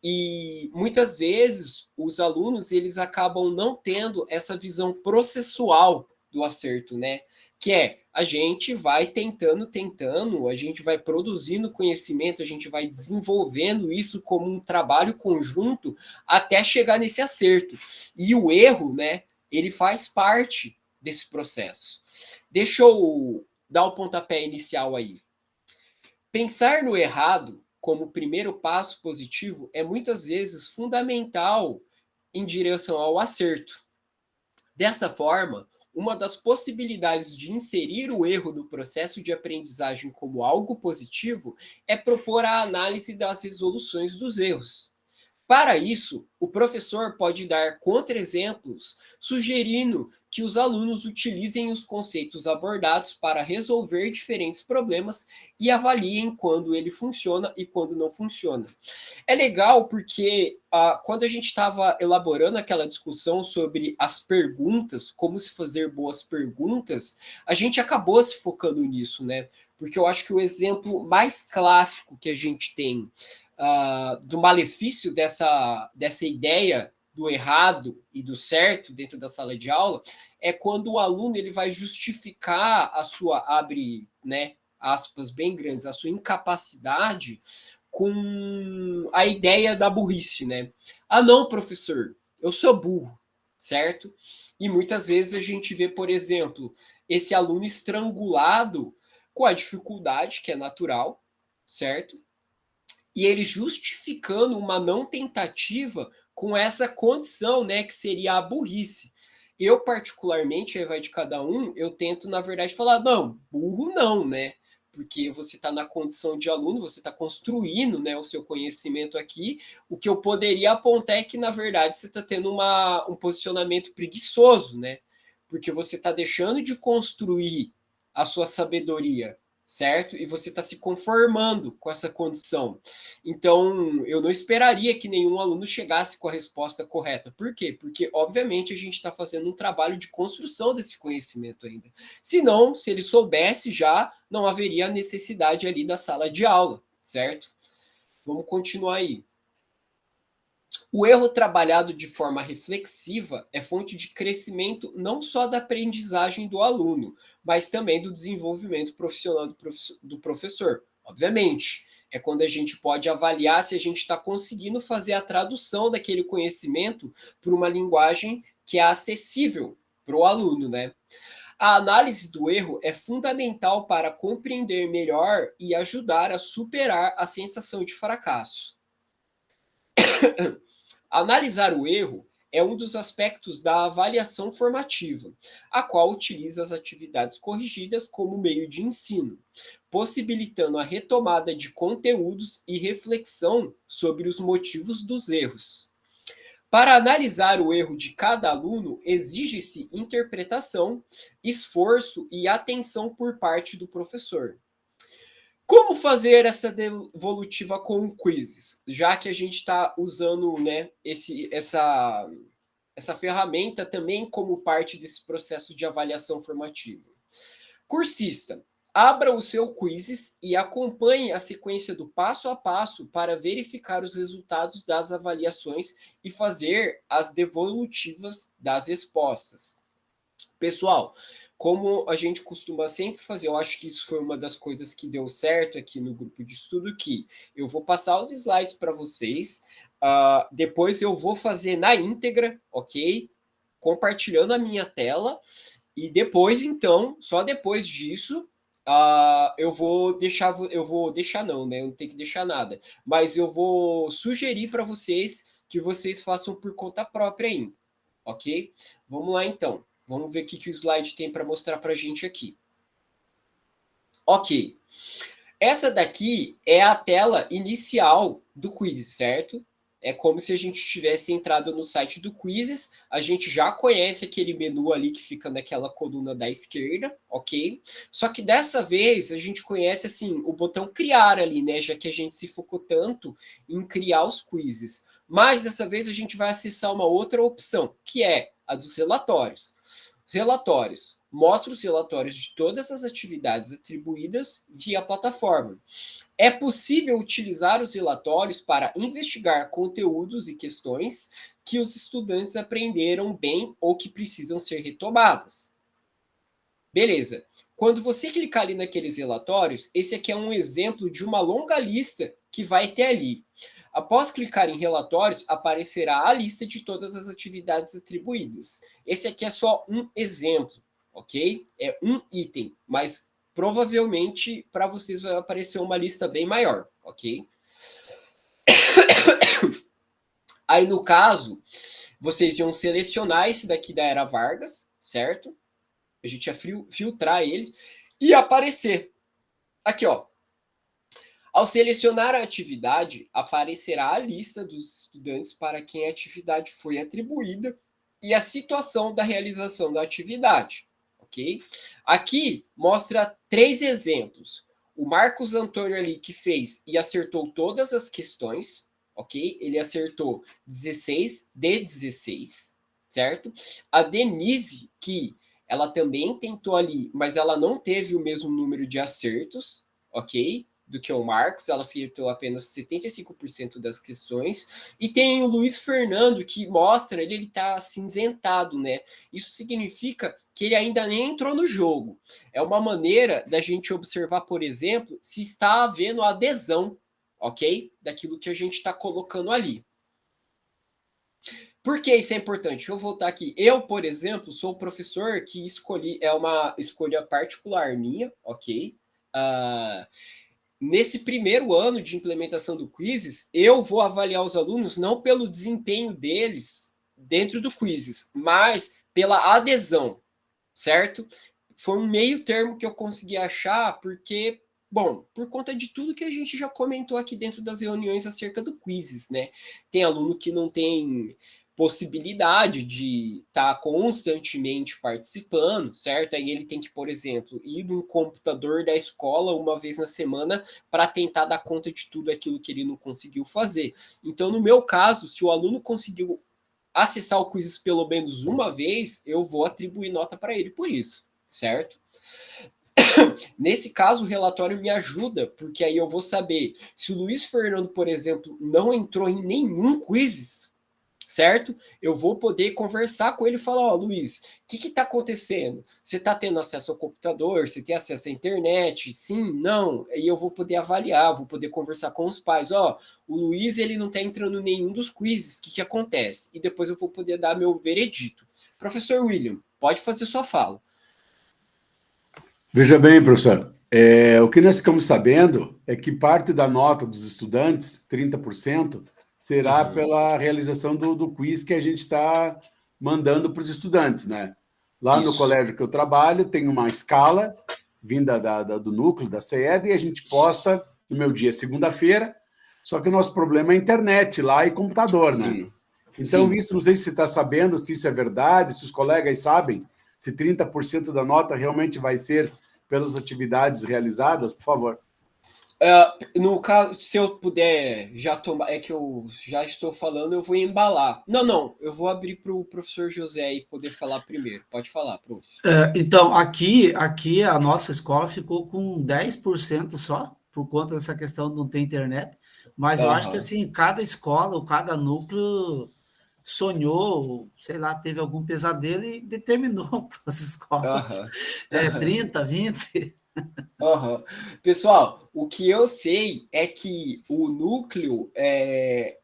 E muitas vezes os alunos eles acabam não tendo essa visão processual do acerto, né? Que é a gente vai tentando, a gente vai produzindo conhecimento, a gente vai desenvolvendo isso como um trabalho conjunto até chegar nesse acerto. E o erro, né? Ele faz parte desse processo. Deixa eu dar o pontapé inicial aí. Pensar no errado como primeiro passo positivo é muitas vezes fundamental em direção ao acerto. Dessa forma, uma das possibilidades de inserir o erro no processo de aprendizagem como algo positivo é propor a análise das resoluções dos erros. Para isso, o professor pode dar contra-exemplos, sugerindo que os alunos utilizem os conceitos abordados para resolver diferentes problemas e avaliem quando ele funciona e quando não funciona. É legal porque quando a gente estava elaborando aquela discussão sobre as perguntas, como se fazer boas perguntas, a gente acabou se focando nisso, né? Porque eu acho que o exemplo mais clássico que a gente tem do malefício dessa ideia do errado e do certo dentro da sala de aula é quando o aluno ele vai justificar a sua, abre, né, aspas bem grandes, a sua incapacidade com a ideia da burrice, né? Ah, não, professor, eu sou burro, certo? E muitas vezes a gente vê, por exemplo, esse aluno estrangulado com a dificuldade, que é natural, certo? E ele justificando uma não tentativa com essa condição, né, que seria a burrice. Eu, particularmente, aí vai de cada um, eu tento, na verdade, falar, não, burro não, né? Porque você está na condição de aluno, você está construindo, né, o seu conhecimento aqui. O que eu poderia apontar é que, na verdade, você está tendo um posicionamento preguiçoso, né? Porque você está deixando de construir a sua sabedoria, certo? E você está se conformando com essa condição. Então, eu não esperaria que nenhum aluno chegasse com a resposta correta. Por quê? Porque, obviamente, a gente está fazendo um trabalho de construção desse conhecimento ainda. Senão, se ele soubesse já, não haveria necessidade ali da sala de aula, certo? Vamos continuar aí. O erro trabalhado de forma reflexiva é fonte de crescimento não só da aprendizagem do aluno, mas também do desenvolvimento profissional do professor. Obviamente, é quando a gente pode avaliar se a gente está conseguindo fazer a tradução daquele conhecimento para uma linguagem que é acessível para o aluno, né? A análise do erro é fundamental para compreender melhor e ajudar a superar a sensação de fracasso. Analisar o erro é um dos aspectos da avaliação formativa, a qual utiliza as atividades corrigidas como meio de ensino, possibilitando a retomada de conteúdos e reflexão sobre os motivos dos erros. Para analisar o erro de cada aluno, exige-se interpretação, esforço e atenção por parte do professor. Como fazer essa devolutiva com quizzes? Já que a gente está usando, né, essa ferramenta também como parte desse processo de avaliação formativa. Cursista, abra o seu quizzes e acompanhe a sequência do passo a passo para verificar os resultados das avaliações e fazer as devolutivas das respostas. Pessoal, como a gente costuma sempre fazer, eu acho que isso foi uma das coisas que deu certo aqui no grupo de estudo, que eu vou passar os slides para vocês, depois eu vou fazer na íntegra, ok? Compartilhando a minha tela, e depois, então, só depois disso, eu vou deixar não, né? Eu não tenho que deixar nada. Mas eu vou sugerir para vocês que vocês façam por conta própria ainda, ok? Vamos lá, então. Vamos ver o que o slide tem para mostrar para a gente aqui. Ok. Essa daqui é a tela inicial do Quizzes, certo? É como se a gente tivesse entrado no site do Quizzes. A gente já conhece aquele menu ali que fica naquela coluna da esquerda, ok? Só que dessa vez a gente conhece assim o botão criar ali, né? Já que a gente se focou tanto em criar os quizzes. Mas dessa vez a gente vai acessar uma outra opção, que é a dos relatórios. Os relatórios. Mostra os relatórios de todas as atividades atribuídas via plataforma. É possível utilizar os relatórios para investigar conteúdos e questões que os estudantes aprenderam bem ou que precisam ser retomadas. Beleza. Quando você clicar ali naqueles relatórios, esse aqui é um exemplo de uma longa lista que vai ter ali. Após clicar em relatórios, aparecerá a lista de todas as atividades atribuídas. Esse aqui é só um exemplo, ok? É um item, mas provavelmente para vocês vai aparecer uma lista bem maior, ok? Aí, no caso, vocês iam selecionar esse daqui da Era Vargas, certo? A gente ia filtrar ele e aparecer. Aqui, ó. Ao selecionar a atividade, aparecerá a lista dos estudantes para quem a atividade foi atribuída e a situação da realização da atividade, ok? Aqui mostra 3 exemplos. O Marcos Antônio ali que fez e acertou todas as questões, ok? Ele acertou 16 de 16, certo? A Denise, que ela também tentou ali, mas ela não teve o mesmo número de acertos, ok? Do que o Marcos, ela acertou apenas 75% das questões. E tem o Luiz Fernando, que mostra, ele está cinzentado, né? Isso significa que ele ainda nem entrou no jogo. É uma maneira da gente observar, por exemplo, se está havendo adesão, ok? Daquilo que a gente está colocando ali. Por que isso é importante? Deixa eu voltar aqui. Eu, por exemplo, sou o professor que escolhi, é uma escolha particular minha, ok? Nesse primeiro ano de implementação do Quizzes, eu vou avaliar os alunos não pelo desempenho deles dentro do Quizzes, mas pela adesão, certo? Foi um meio termo que eu consegui achar porque, bom, por conta de tudo que a gente já comentou aqui dentro das reuniões acerca do Quizzes, né? Tem aluno que não tem possibilidade de estar constantemente participando, certo? Aí ele tem que, por exemplo, ir no computador da escola uma vez na semana para tentar dar conta de tudo aquilo que ele não conseguiu fazer. Então, no meu caso, se o aluno conseguiu acessar o Quizzes pelo menos uma vez, eu vou atribuir nota para ele por isso, certo? Nesse caso, o relatório me ajuda, porque aí eu vou saber se o Luiz Fernando, por exemplo, não entrou em nenhum Quizzes, certo? Eu vou poder conversar com ele e falar, ó, Luiz, o que está acontecendo? Você está tendo acesso ao computador? Você tem acesso à internet? Sim? Não? E eu vou poder avaliar, vou poder conversar com os pais, ó, o Luiz, ele não está entrando em nenhum dos quizzes, o que acontece? E depois eu vou poder dar meu veredito. Professor William, pode fazer sua fala.
Veja bem, professor, o que nós ficamos sabendo é que parte da nota dos estudantes, 30%, será pela realização do quiz que a gente está mandando para os estudantes, né? Lá no colégio que eu trabalho, tem uma escala vinda do núcleo, da CED, e a gente posta no meu dia, segunda-feira, só que o nosso problema é internet lá e computador, né? Então, isso, não sei se você está sabendo, se isso é verdade, se os colegas sabem, se 30% da nota realmente vai ser pelas atividades realizadas, por favor.
No caso, se eu puder já tomar, é que eu já estou falando, eu vou embalar. Não, eu vou abrir para o professor José aí poder falar primeiro. Pode falar, prof.
Então, aqui a nossa escola ficou com 10% só, por conta dessa questão de não ter internet, mas eu acho que assim, cada escola ou cada núcleo sonhou, sei lá, teve algum pesadelo e determinou para as escolas 30, 20...
Pessoal, o que eu sei é que o núcleo,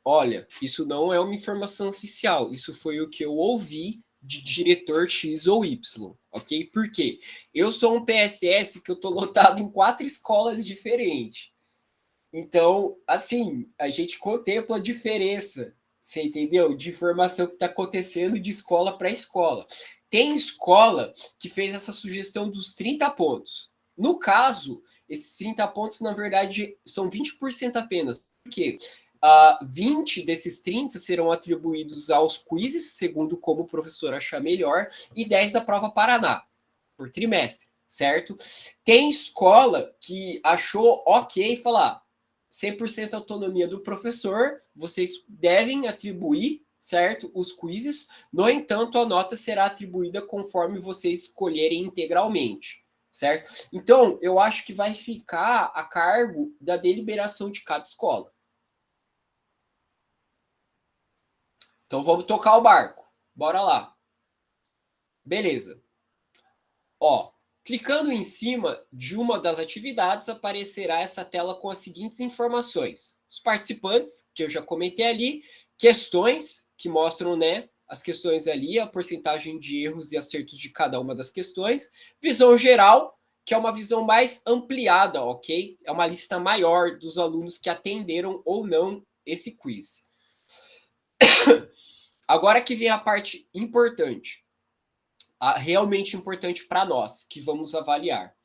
olha, isso não é uma informação oficial, isso foi o que eu ouvi de diretor X ou Y, ok? Por quê? Eu sou um PSS que eu tô lotado em 4 escolas diferentes. Então, assim, a gente contempla a diferença, você entendeu? De informação que está acontecendo de escola para escola. Tem escola que fez essa sugestão dos 30 pontos. No caso, esses 30 pontos, na verdade, são 20% apenas. Por quê? 20 desses 30 serão atribuídos aos quizzes, segundo como o professor achar melhor, e 10 da prova Paraná, por trimestre, certo? Tem escola que achou ok falar 100% autonomia do professor, vocês devem atribuir, certo, os quizzes, no entanto, a nota será atribuída conforme vocês escolherem integralmente, certo? Então, eu acho que vai ficar a cargo da deliberação de cada escola. Então, vamos tocar o barco. Bora lá. Beleza. Ó, clicando em cima de uma das atividades, aparecerá essa tela com as seguintes informações. Os participantes, que eu já comentei ali, questões, que mostram, né, as questões ali, a porcentagem de erros e acertos de cada uma das questões. Visão geral, que é uma visão mais ampliada, ok? É uma lista maior dos alunos que atenderam ou não esse quiz. Agora que vem a parte importante, realmente importante para nós, que vamos avaliar.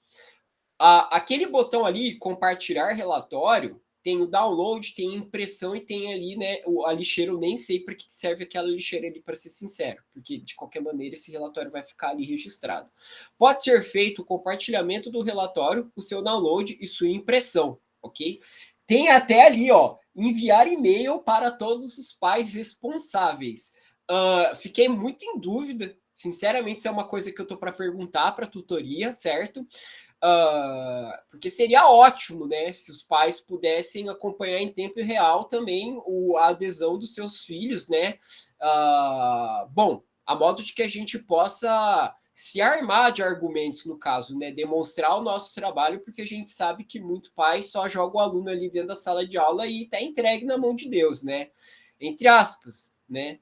Aquele botão ali, compartilhar relatório, tem o download, tem impressão e tem ali, né, a lixeira. Eu nem sei para que serve aquela lixeira ali, para ser sincero, porque de qualquer maneira esse relatório vai ficar ali registrado. Pode ser feito o compartilhamento do relatório, o seu download e sua impressão, ok? Tem até ali, ó, enviar e-mail para todos os pais responsáveis. Fiquei muito em dúvida, sinceramente, isso é uma coisa que eu tô para perguntar para a tutoria, certo? Porque seria ótimo, né, se os pais pudessem acompanhar em tempo real também a adesão dos seus filhos, né? Bom, a modo de que a gente possa se armar de argumentos, no caso, né? Demonstrar o nosso trabalho, porque a gente sabe que muito pai só joga o aluno ali dentro da sala de aula e tá entregue na mão de Deus, né? Entre aspas, né?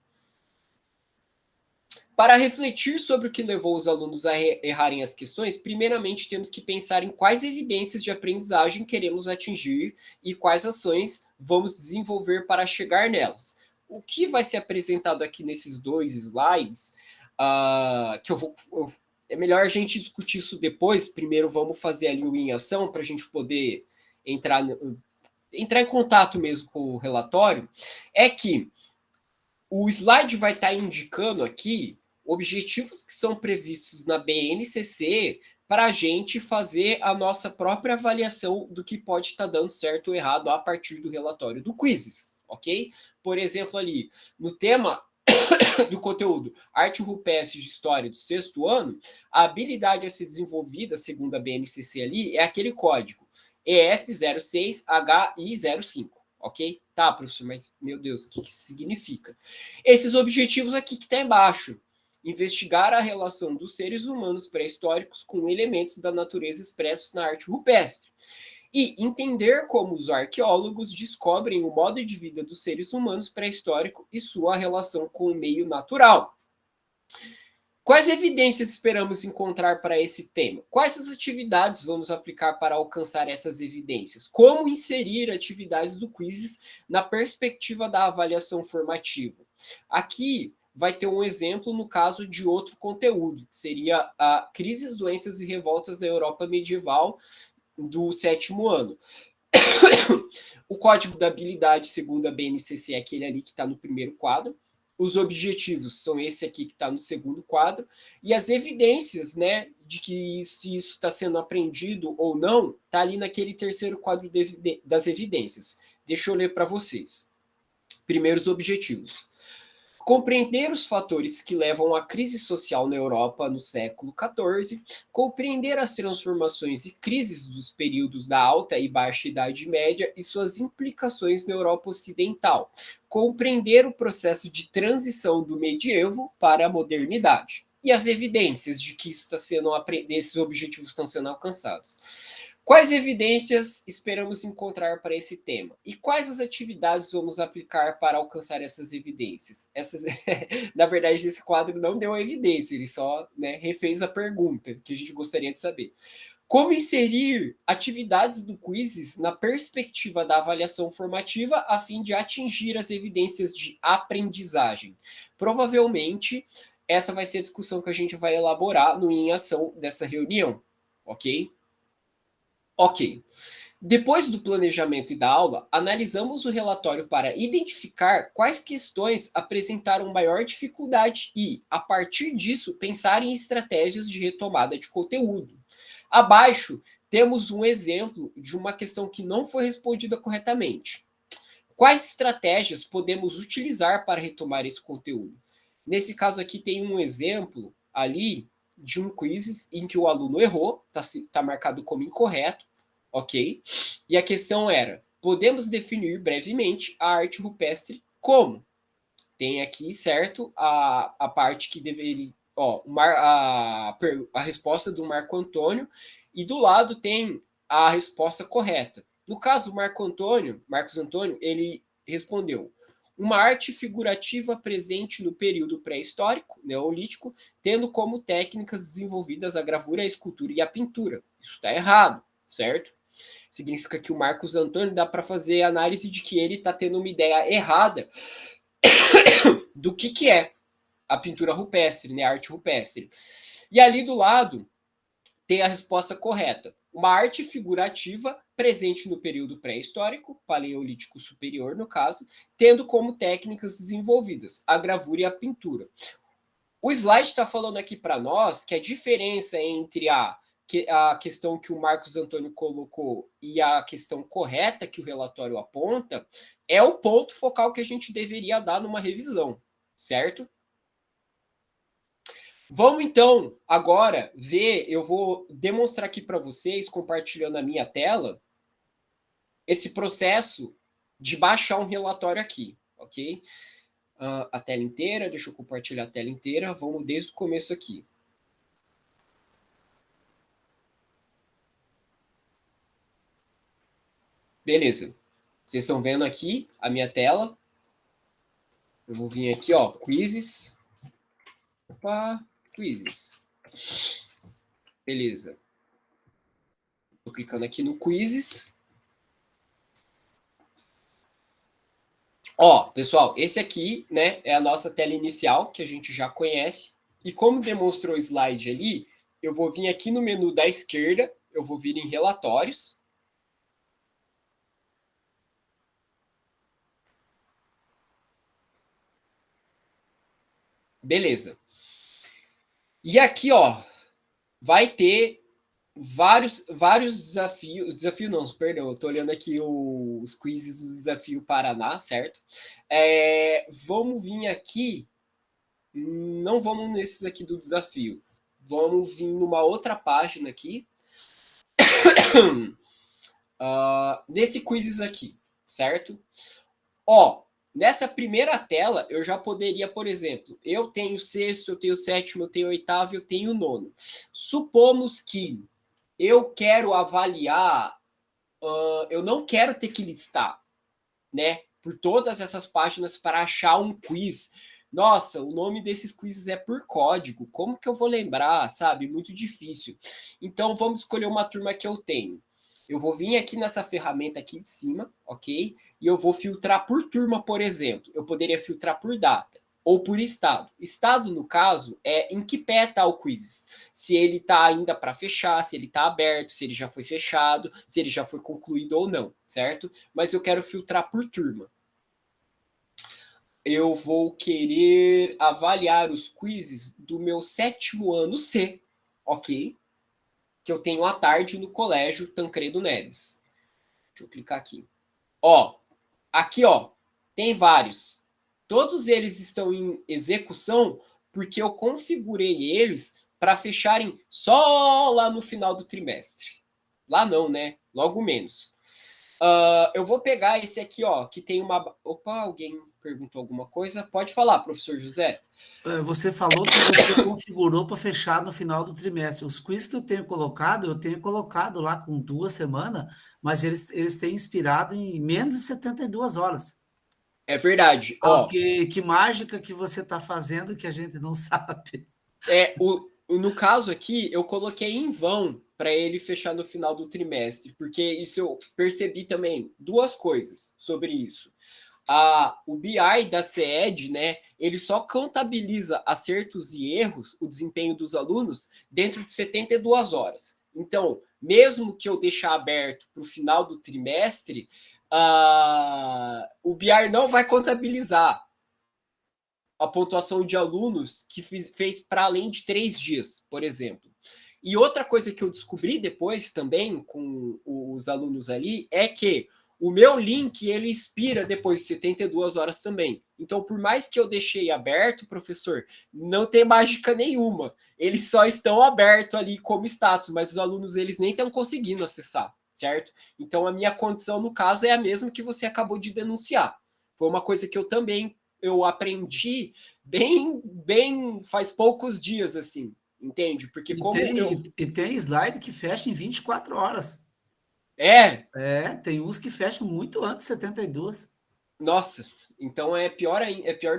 Para refletir sobre o que levou os alunos a errarem as questões, primeiramente temos que pensar em quais evidências de aprendizagem queremos atingir e quais ações vamos desenvolver para chegar nelas. O que vai ser apresentado aqui nesses 2 slides, que é melhor a gente discutir isso depois. Primeiro vamos fazer ali o em ação para a gente poder entrar em contato mesmo com o relatório. É que o slide vai estar indicando aqui objetivos que são previstos na BNCC para a gente fazer a nossa própria avaliação do que pode estar dando certo ou errado a partir do relatório do quizzes, ok? Por exemplo, ali, no tema do conteúdo Arte Rupestre de História do 6º ano, a habilidade a ser desenvolvida, segundo a BNCC ali, é aquele código EF06HI05, ok? Tá, professor, mas, meu Deus, o que isso significa? Esses objetivos aqui que está embaixo. Investigar a relação dos seres humanos pré-históricos com elementos da natureza expressos na arte rupestre. E entender como os arqueólogos descobrem o modo de vida dos seres humanos pré-histórico e sua relação com o meio natural. Quais evidências esperamos encontrar para esse tema? Quais as atividades vamos aplicar para alcançar essas evidências? Como inserir atividades do quizzes na perspectiva da avaliação formativa? Aqui vai ter um exemplo no caso de outro conteúdo, que seria a Crises, Doenças e Revoltas da Europa Medieval do 7º ano. O código da habilidade, segundo a BNCC, é aquele ali que está no primeiro quadro. Os objetivos são esse aqui que está no segundo quadro. E as evidências, né, de que se isso está sendo aprendido ou não, está ali naquele terceiro quadro das evidências. Deixa eu ler para vocês. Primeiros objetivos. Compreender os fatores que levam à crise social na Europa no século XIV, compreender as transformações e crises dos períodos da Alta e Baixa Idade Média e suas implicações na Europa Ocidental, compreender o processo de transição do medievo para a modernidade e as evidências de que isso está sendo esses objetivos estão sendo alcançados. Quais evidências esperamos encontrar para esse tema? E quais as atividades vamos aplicar para alcançar essas evidências? Na verdade, esse quadro não deu a evidência, ele só, né, refez a pergunta que a gente gostaria de saber. Como inserir atividades do Quizzes na perspectiva da avaliação formativa a fim de atingir as evidências de aprendizagem? Provavelmente, essa vai ser a discussão que a gente vai elaborar no Em Ação dessa reunião, ok? Ok. Depois do planejamento e da aula, analisamos o relatório para identificar quais questões apresentaram maior dificuldade e, a partir disso, pensar em estratégias de retomada de conteúdo. Abaixo, temos um exemplo de uma questão que não foi respondida corretamente. Quais estratégias podemos utilizar para retomar esse conteúdo? Nesse caso aqui tem um exemplo ali de um quiz em que o aluno errou, está marcado como incorreto, ok? E a questão era, podemos definir brevemente a arte rupestre como? Tem aqui, certo, a parte que deveria... Ó, a resposta do Marco Antônio, e do lado tem a resposta correta. No caso do Marcos Antônio, ele respondeu: uma arte figurativa presente no período pré-histórico, neolítico, tendo como técnicas desenvolvidas a gravura, a escultura e a pintura. Isso está errado, certo? Significa que o Marcos Antônio dá para fazer análise de que ele está tendo uma ideia errada do que é a pintura rupestre, né, a arte rupestre. E ali do lado tem a resposta correta. Uma arte figurativa presente no período pré-histórico, paleolítico superior no caso, tendo como técnicas desenvolvidas a gravura e a pintura. O slide está falando aqui para nós que a diferença entre a questão que o Marcos Antônio colocou e a questão correta que o relatório aponta é o ponto focal que a gente deveria dar numa revisão, certo? Vamos, então, agora ver, eu vou demonstrar aqui para vocês, compartilhando a minha tela, esse processo de baixar um relatório aqui, ok? A tela inteira, deixa eu compartilhar a tela inteira, vamos desde o começo aqui. Beleza. Vocês estão vendo aqui a minha tela. Eu vou vir aqui, ó, quizzes. Opa, quizzes. Beleza. Estou clicando aqui no quizzes. Ó, pessoal, esse aqui, né, é a nossa tela inicial, que a gente já conhece. E como demonstrou o slide ali, eu vou vir aqui no menu da esquerda, eu vou vir em relatórios. Beleza. E aqui, ó, vai ter vários desafios. Desafio não, perdão, eu tô olhando aqui os quizzes do Desafio Paraná, certo? Vamos vir aqui, não vamos nesses aqui do desafio. Vamos vir numa outra página aqui. Nesse quizzes aqui, certo? Ó, nessa primeira tela, eu já poderia, por exemplo, eu tenho sexto, eu tenho sétimo, eu tenho oitavo, eu tenho nono. Supomos que eu quero avaliar, eu não quero ter que listar, né, por todas essas páginas para achar um quiz. Nossa, o nome desses quizzes é por código, como que eu vou lembrar, sabe? Muito difícil. Então, vamos escolher uma turma que eu tenho. Eu vou vir aqui nessa ferramenta aqui de cima, ok? E eu vou filtrar por turma, por exemplo. Eu poderia filtrar por data ou por estado. Estado, no caso, é em que pé está o quiz. Se ele está ainda para fechar, se ele está aberto, se ele já foi fechado, se ele já foi concluído ou não, certo? Mas eu quero filtrar por turma. Eu vou querer avaliar os quizzes do meu 7º ano C, ok? Que eu tenho à tarde no colégio Tancredo Neves. Deixa eu clicar aqui. Ó, aqui, ó, tem vários. Todos eles estão em execução porque eu configurei eles para fecharem só lá no final do trimestre. Lá não, né? Logo menos. Eu vou pegar esse aqui, ó, que tem uma... Opa, alguém perguntou alguma coisa? Pode falar, professor José.
Você falou que você configurou para fechar no final do trimestre. Os quiz que eu tenho colocado lá com 2 semanas, mas eles têm inspirado em menos de 72 horas.
É verdade. Ó,
que mágica que você está fazendo que a gente não sabe.
No caso aqui, eu coloquei em vão para ele fechar no final do trimestre, porque isso eu percebi também 2 coisas sobre isso. O BI da CED, né, ele só contabiliza acertos e erros, o desempenho dos alunos, dentro de 72 horas. Então, mesmo que eu deixar aberto para o final do trimestre, o BI não vai contabilizar a pontuação de alunos que fez para além de 3 dias, por exemplo. E outra coisa que eu descobri depois também com os alunos ali é que o meu link, ele expira depois de 72 horas também. Então, por mais que eu deixei aberto, professor, não tem mágica nenhuma. Eles só estão abertos ali como status, mas os alunos, eles nem estão conseguindo acessar, certo? Então, a minha condição, no caso, é a mesma que você acabou de denunciar. Foi uma coisa que eu aprendi bem faz poucos dias, assim, entende? Porque
E tem slide que fecha em 24 horas. Tem uns que fecham muito antes de 72.
Nossa, então é pior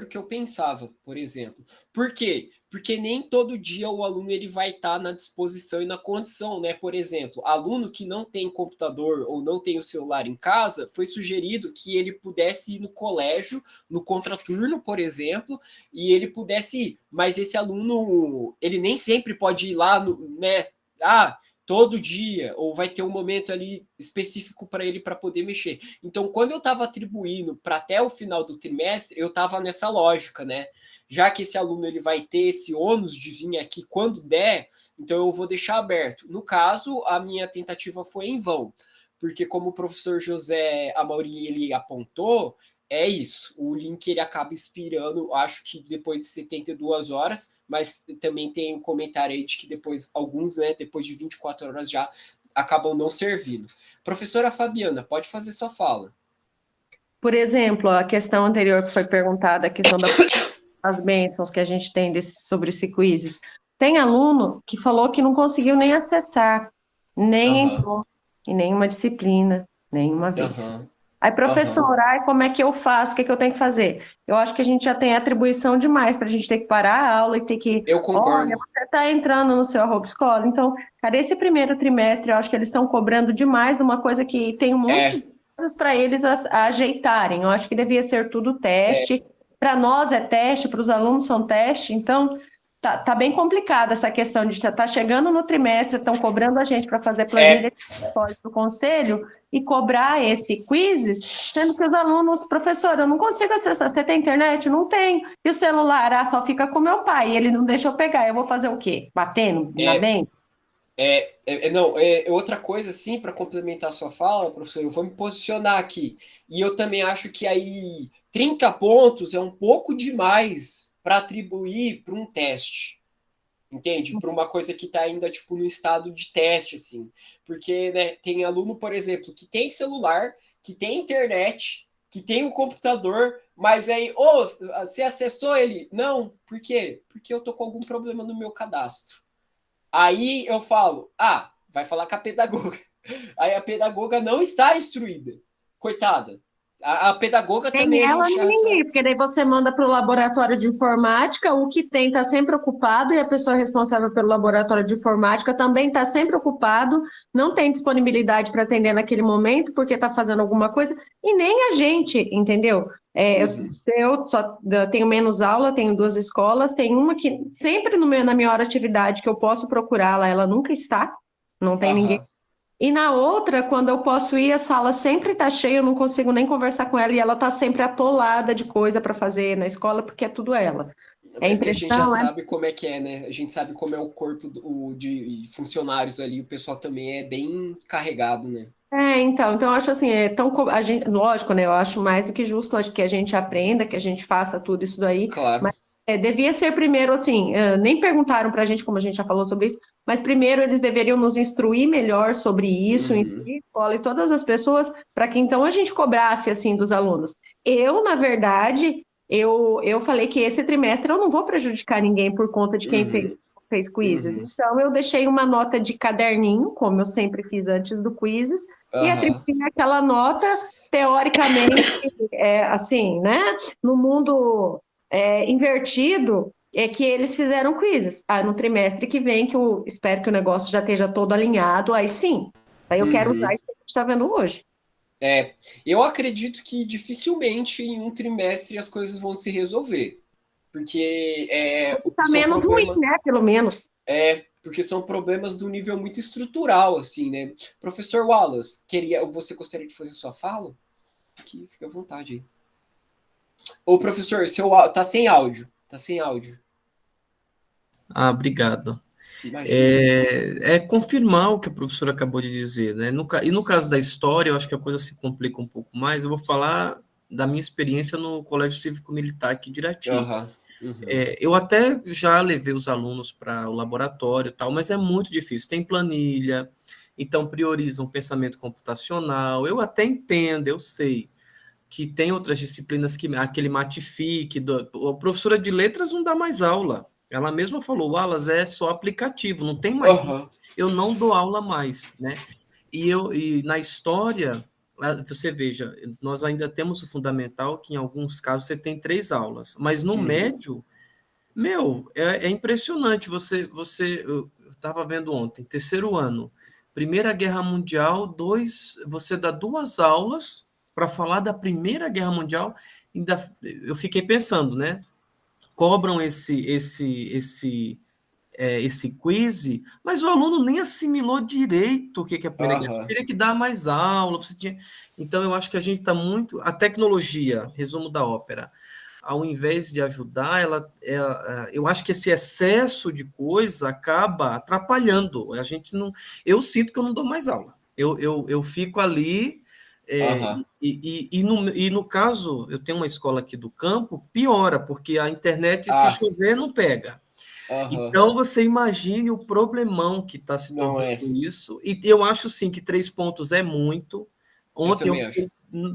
do que eu pensava, por exemplo. Por quê? Porque nem todo dia o aluno ele vai estar na disposição e na condição, né? Por exemplo, aluno que não tem computador ou não tem o celular em casa, foi sugerido que ele pudesse ir no colégio, no contraturno, por exemplo, e ele pudesse ir. Mas esse aluno, ele nem sempre pode ir lá, né? Todo dia, ou vai ter um momento ali específico para ele para poder mexer. Então, quando eu estava atribuindo para até o final do trimestre, eu estava nessa lógica, né? Já que esse aluno ele vai ter esse ônus de vir aqui quando der, então eu vou deixar aberto. No caso, a minha tentativa foi em vão, porque como o professor José Amaury ele apontou, é isso, o link ele acaba expirando, acho que depois de 72 horas, mas também tem um comentário aí de que depois, alguns, né, depois de 24 horas já acabam não servindo. Professora Fabiana, pode fazer sua fala.
Por exemplo, a questão anterior que foi perguntada, a questão das bênçãos que a gente tem sobre esse quizzes. Tem aluno que falou que não conseguiu nem acessar, nem entrou em nenhuma disciplina, nenhuma vez. Aí, professor, como é que eu faço? O que é que eu tenho que fazer? Eu acho que a gente já tem atribuição demais para a gente ter que parar a aula e ter que...
Eu concordo.
Olha, você está entrando no seu @escola. Então, cara, esse primeiro trimestre, eu acho que eles estão cobrando demais de uma coisa que tem um monte de coisas para eles ajeitarem. Eu acho que devia ser tudo teste. Para nós é teste, para os alunos são teste. Então, tá bem complicada essa questão de estar chegando no trimestre, estão cobrando a gente para fazer planilha do conselho e cobrar esse quizzes, sendo que os alunos, professor, eu não consigo acessar, você tem internet? Não tenho. E o celular, só fica com meu pai, ele não deixa eu pegar, eu vou fazer o quê? Batendo na bem?
Outra coisa, assim, para complementar a sua fala, professor, eu vou me posicionar aqui, e eu também acho que aí 30 pontos é um pouco demais para atribuir para um teste, entende? Para uma coisa que está ainda, tipo, no estado de teste, assim. Porque, né, tem aluno, por exemplo, que tem celular, que tem internet, que tem um computador, mas aí, você acessou ele? Não. Por quê? Porque eu tô com algum problema no meu cadastro. Aí eu falo, vai falar com a pedagoga. Aí a pedagoga não está instruída. Coitada. A pedagoga também...
ela nem ninguém, porque daí você manda para o laboratório de informática, o que tem está sempre ocupado, e a pessoa responsável pelo laboratório de informática também está sempre ocupado, não tem disponibilidade para atender naquele momento, porque está fazendo alguma coisa, e nem a gente, entendeu? Eu tenho menos aula, tenho 2 escolas, tem uma que sempre na minha hora de atividade que eu posso procurá-la, ela nunca está, não tem ninguém. E na outra, quando eu posso ir, a sala sempre está cheia, eu não consigo nem conversar com ela, e ela está sempre atolada de coisa para fazer na escola, porque é tudo ela.
A gente já sabe como é que é, né? A gente sabe como é o corpo de funcionários ali, o pessoal também é bem carregado, né?
Então eu acho assim, lógico, né? Eu acho mais do que justo, acho que a gente aprenda, que a gente faça tudo isso daí.
Claro.
Mas Devia ser primeiro, assim, nem perguntaram para a gente, como a gente já falou sobre isso, mas primeiro eles deveriam nos instruir melhor sobre isso, instruir a escola e todas as pessoas, para que então a gente cobrasse, assim, dos alunos. Eu, na verdade, eu falei que esse trimestre eu não vou prejudicar ninguém por conta de quem fez quizzes. Então, eu deixei uma nota de caderninho, como eu sempre fiz antes do quizzes, e atribuí aquela nota, teoricamente, assim, né, no mundo invertido, é que eles fizeram quizzes. No trimestre que vem, que eu espero que o negócio já esteja todo alinhado, aí sim. Aí eu quero usar isso que a gente está vendo hoje.
Eu acredito que dificilmente em um trimestre as coisas vão se resolver. Porque
tá menos ruim, né? Pelo menos.
Porque são problemas do nível muito estrutural, assim, né? Professor Wallace, você gostaria de fazer sua fala? Aqui, fica à vontade aí. Ô, professor, tá sem áudio. Tá sem áudio.
Obrigado. Confirmar o que a professora acabou de dizer, né? E no caso da história, eu acho que a coisa se complica um pouco mais. Eu vou falar da minha experiência no Colégio Cívico-Militar aqui de Irati. Eu até já levei os alunos para o laboratório e tal, mas é muito difícil. Tem planilha, então priorizam pensamento computacional. Eu até entendo, eu sei que tem outras disciplinas que aquele matifique, a professora de letras não dá mais aula. Ela mesma falou, Wallace, é só aplicativo, não tem mais. Eu não dou aula mais, né? E na história, você veja, nós ainda temos o fundamental, que em alguns casos você tem 3 aulas, mas no médio, é impressionante. Eu estava vendo ontem, 3º ano, Primeira Guerra Mundial, você dá 2 aulas para falar da Primeira Guerra Mundial. Eu fiquei pensando, né? Cobram esse quiz, mas o aluno nem assimilou direito o que é a Primeira Guerra. Você teria que dar mais aula. Então, eu acho que a gente está muito... A tecnologia, resumo da ópera, ao invés de ajudar, eu acho que esse excesso de coisa acaba atrapalhando. Eu sinto que eu não dou mais aula. Eu fico ali... E no caso, eu tenho uma escola aqui do campo, piora, porque a internet, se chover, não pega. Então, você imagine o problemão que está se tornando isso. E eu acho, sim, que 3 pontos é muito. Ontem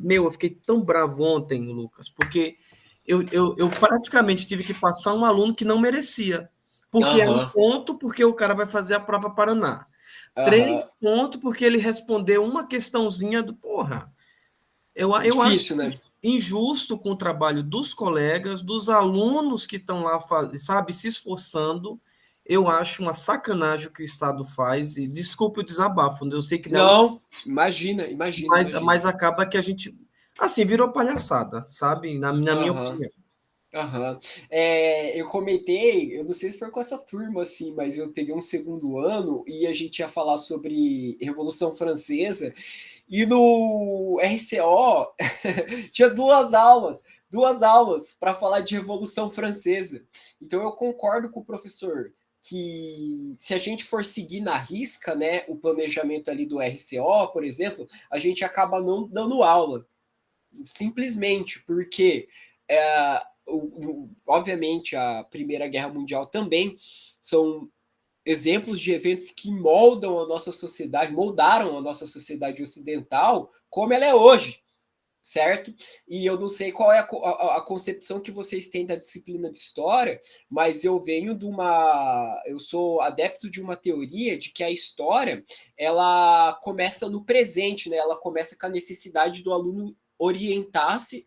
eu fiquei tão bravo ontem, Lucas, porque eu praticamente tive que passar um aluno que não merecia. Porque é 1 ponto, porque o cara vai fazer a prova Paraná. 3 pontos, porque ele respondeu uma questãozinha do... Porra, eu
difícil,
acho
né?
Injusto com o trabalho dos colegas, dos alunos que estão lá, sabe, se esforçando. Eu acho uma sacanagem o que o Estado faz, e desculpe o desabafo, eu sei que...
Não, imagina.
Mas acaba que a gente, assim, virou palhaçada, sabe? Na minha opinião.
Eu comentei, eu não sei se foi com essa turma, assim, mas eu peguei um 2º ano e a gente ia falar sobre Revolução Francesa, e no RCO tinha 2 aulas para falar de Revolução Francesa. Então eu concordo com o professor que se a gente for seguir na risca, né, o planejamento ali do RCO, por exemplo, a gente acaba não dando aula. Simplesmente porque... obviamente, a Primeira Guerra Mundial também são exemplos de eventos que moldaram a nossa sociedade ocidental como ela é hoje, certo? E eu não sei qual é a concepção que vocês têm da disciplina de história, mas eu sou adepto de uma teoria de que a história, ela começa no presente, né? Ela começa com a necessidade do aluno orientar-se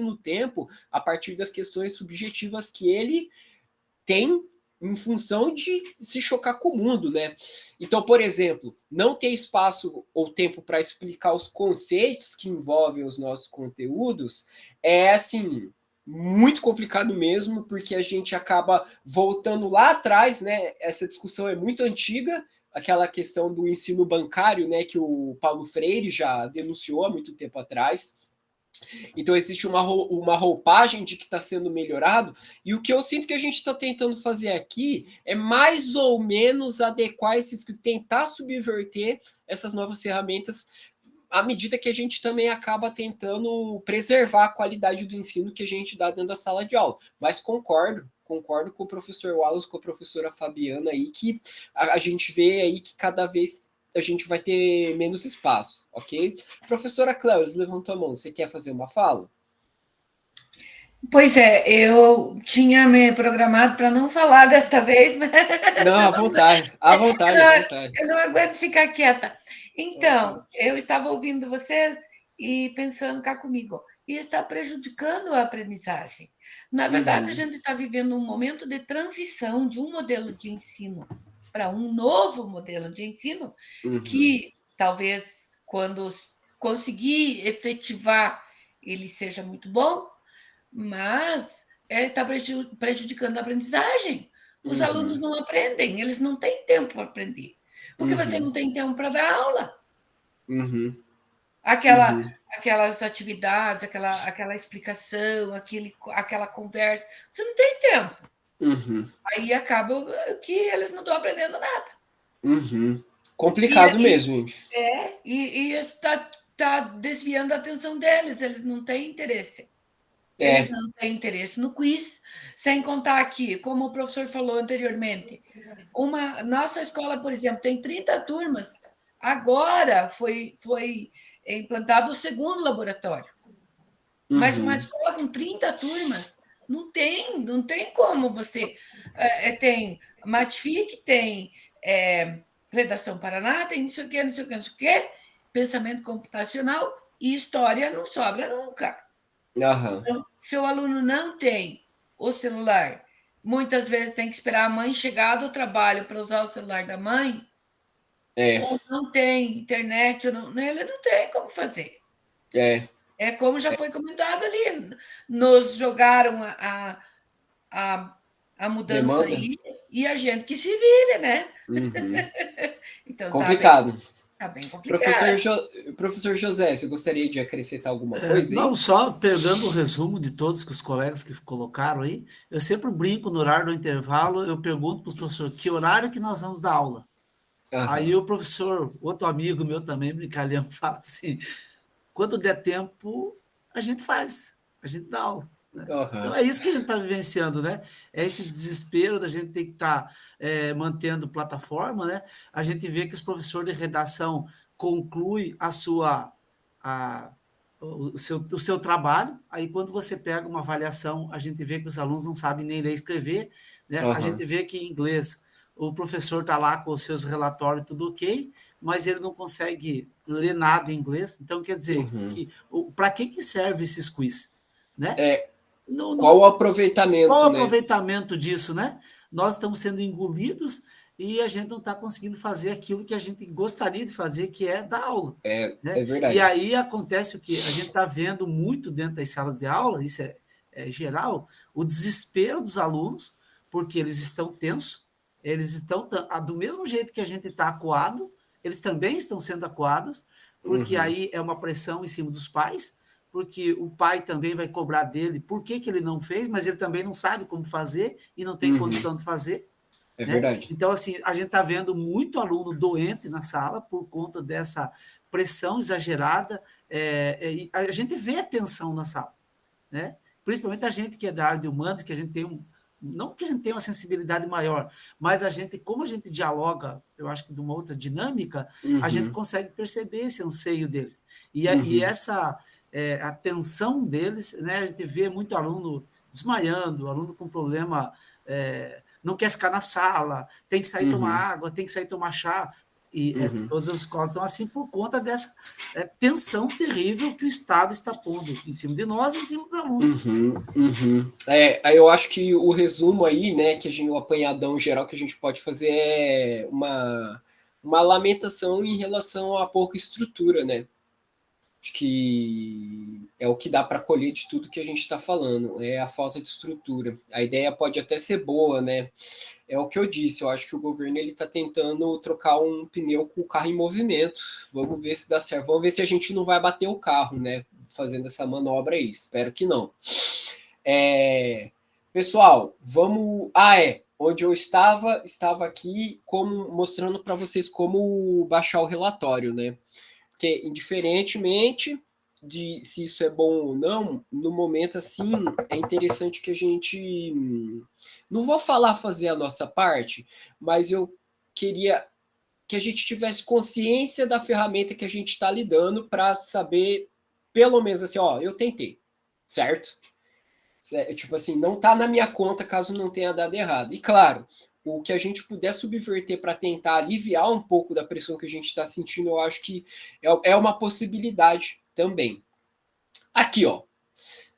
no tempo a partir das questões subjetivas que ele tem em função de se chocar com o mundo, né? Então, por exemplo, não ter espaço ou tempo para explicar os conceitos que envolvem os nossos conteúdos é, assim, muito complicado mesmo, porque a gente acaba voltando lá atrás, né? Essa discussão é muito antiga, aquela questão do ensino bancário, né, que o Paulo Freire já denunciou há muito tempo atrás. Então, existe uma roupagem de que está sendo melhorado, e o que eu sinto que a gente está tentando fazer aqui é mais ou menos adequar tentar subverter essas novas ferramentas à medida que a gente também acaba tentando preservar a qualidade do ensino que a gente dá dentro da sala de aula. Mas concordo com o professor Wallace, com a professora Fabiana aí, que a gente vê aí que cada vez a gente vai ter menos espaço, ok? Professora Cléudia, levantou a mão, você quer fazer uma fala?
Pois é, eu tinha me programado para não falar desta vez, mas...
Não, à vontade, à vontade, à vontade.
Eu não aguento ficar quieta. Então, eu estava ouvindo vocês e pensando cá comigo, e está prejudicando a aprendizagem. Na verdade, a gente está vivendo um momento de transição de um modelo de ensino para um novo modelo de ensino, que talvez, quando conseguir efetivar, ele seja muito bom, mas está prejudicando a aprendizagem. Os alunos não aprendem, eles não têm tempo para aprender. Porque você não tem tempo para dar aula. Aquelas atividades, aquela explicação, aquela conversa, você não tem tempo. Aí acaba que eles não estão aprendendo nada.
Complicado mesmo, gente.
E está desviando a atenção deles, eles não têm interesse. Eles não têm interesse no quiz, sem contar que, como o professor falou anteriormente, nossa escola, por exemplo, tem 30 turmas, agora foi implantado o segundo laboratório. Mas uma escola com 30 turmas, não tem como você... tem Matfic, tem Redação Paraná, tem não sei o quê, pensamento computacional, e história não sobra nunca. Então, se o aluno não tem o celular, muitas vezes tem que esperar a mãe chegar do trabalho para usar o celular da mãe, ou não tem internet, ele não tem como fazer. É como já foi comentado ali, nos jogaram a mudança aí, e a gente que se vire, né? Então,
complicado.
Tá bem complicado.
Professor José, você gostaria de acrescentar alguma coisa aí?
Não, só pegando o resumo de todos que os colegas que colocaram aí, eu sempre brinco no horário do intervalo, eu pergunto para os professores que horário que nós vamos dar aula. Aí o professor, outro amigo meu também, brincalhão, fala assim, quando der tempo, a gente faz, a gente dá aula. Então é isso que a gente está vivenciando, né? É esse desespero da gente ter que estar mantendo plataforma, né? A gente vê que os professores de redação concluem o seu trabalho, aí quando você pega uma avaliação, a gente vê que os alunos não sabem nem ler e escrever, né? A gente vê que em inglês o professor está lá com os seus relatórios, tudo ok, mas ele não consegue ler nada em inglês. Então, quer dizer, para que serve esses quiz? Né?
Qual o aproveitamento?
Qual o aproveitamento disso, né? Nós estamos sendo engolidos e a gente não está conseguindo fazer aquilo que a gente gostaria de fazer, que é dar aula.
É
né?
verdade.
E aí acontece o que a gente está vendo muito dentro das salas de aula, isso é geral, o desespero dos alunos, porque eles estão tensos, eles estão do mesmo jeito que a gente está acuado, eles também estão sendo acuados, porque aí é uma pressão em cima dos pais, porque o pai também vai cobrar dele por que ele não fez, mas ele também não sabe como fazer e não tem condição de fazer.
É verdade.
Então, assim, a gente está vendo muito aluno doente na sala por conta dessa pressão exagerada. A gente vê a tensão na sala, né? Principalmente a gente que é da área de humanas, que a gente tem não que a gente tenha uma sensibilidade maior, mas como a gente dialoga, eu acho que de uma outra dinâmica, a gente consegue perceber esse anseio deles. E essa a tensão deles, né? A gente vê muito aluno desmaiando, aluno com problema, não quer ficar na sala, tem que sair tomar água, tem que sair tomar chá, e todas as escolas estão assim por conta dessa tensão terrível que o Estado está pondo em cima de nós e em cima dos alunos.
Eu acho que o resumo aí, né, o apanhadão geral que a gente pode fazer é uma lamentação em relação à pouca estrutura, né? Acho que é o que dá para colher de tudo que a gente está falando, é a falta de estrutura. A ideia pode até ser boa, né? É o que eu disse, eu acho que o governo está tentando trocar um pneu com o carro em movimento. Vamos ver se dá certo. Vamos ver se a gente não vai bater o carro, né? Fazendo essa manobra aí. Espero que não. Pessoal, vamos... Onde eu estava aqui mostrando para vocês como baixar o relatório, né? Porque, indiferentemente de se isso é bom ou não, no momento assim, é interessante que a gente... Não vou falar fazer a nossa parte, mas eu queria que a gente tivesse consciência da ferramenta que a gente está lidando para saber, pelo menos assim, ó, eu tentei, certo? Tipo assim, não tá na minha conta caso não tenha dado errado. E claro, o que a gente puder subverter para tentar aliviar um pouco da pressão que a gente está sentindo, eu acho que é uma possibilidade também. Aqui, ó,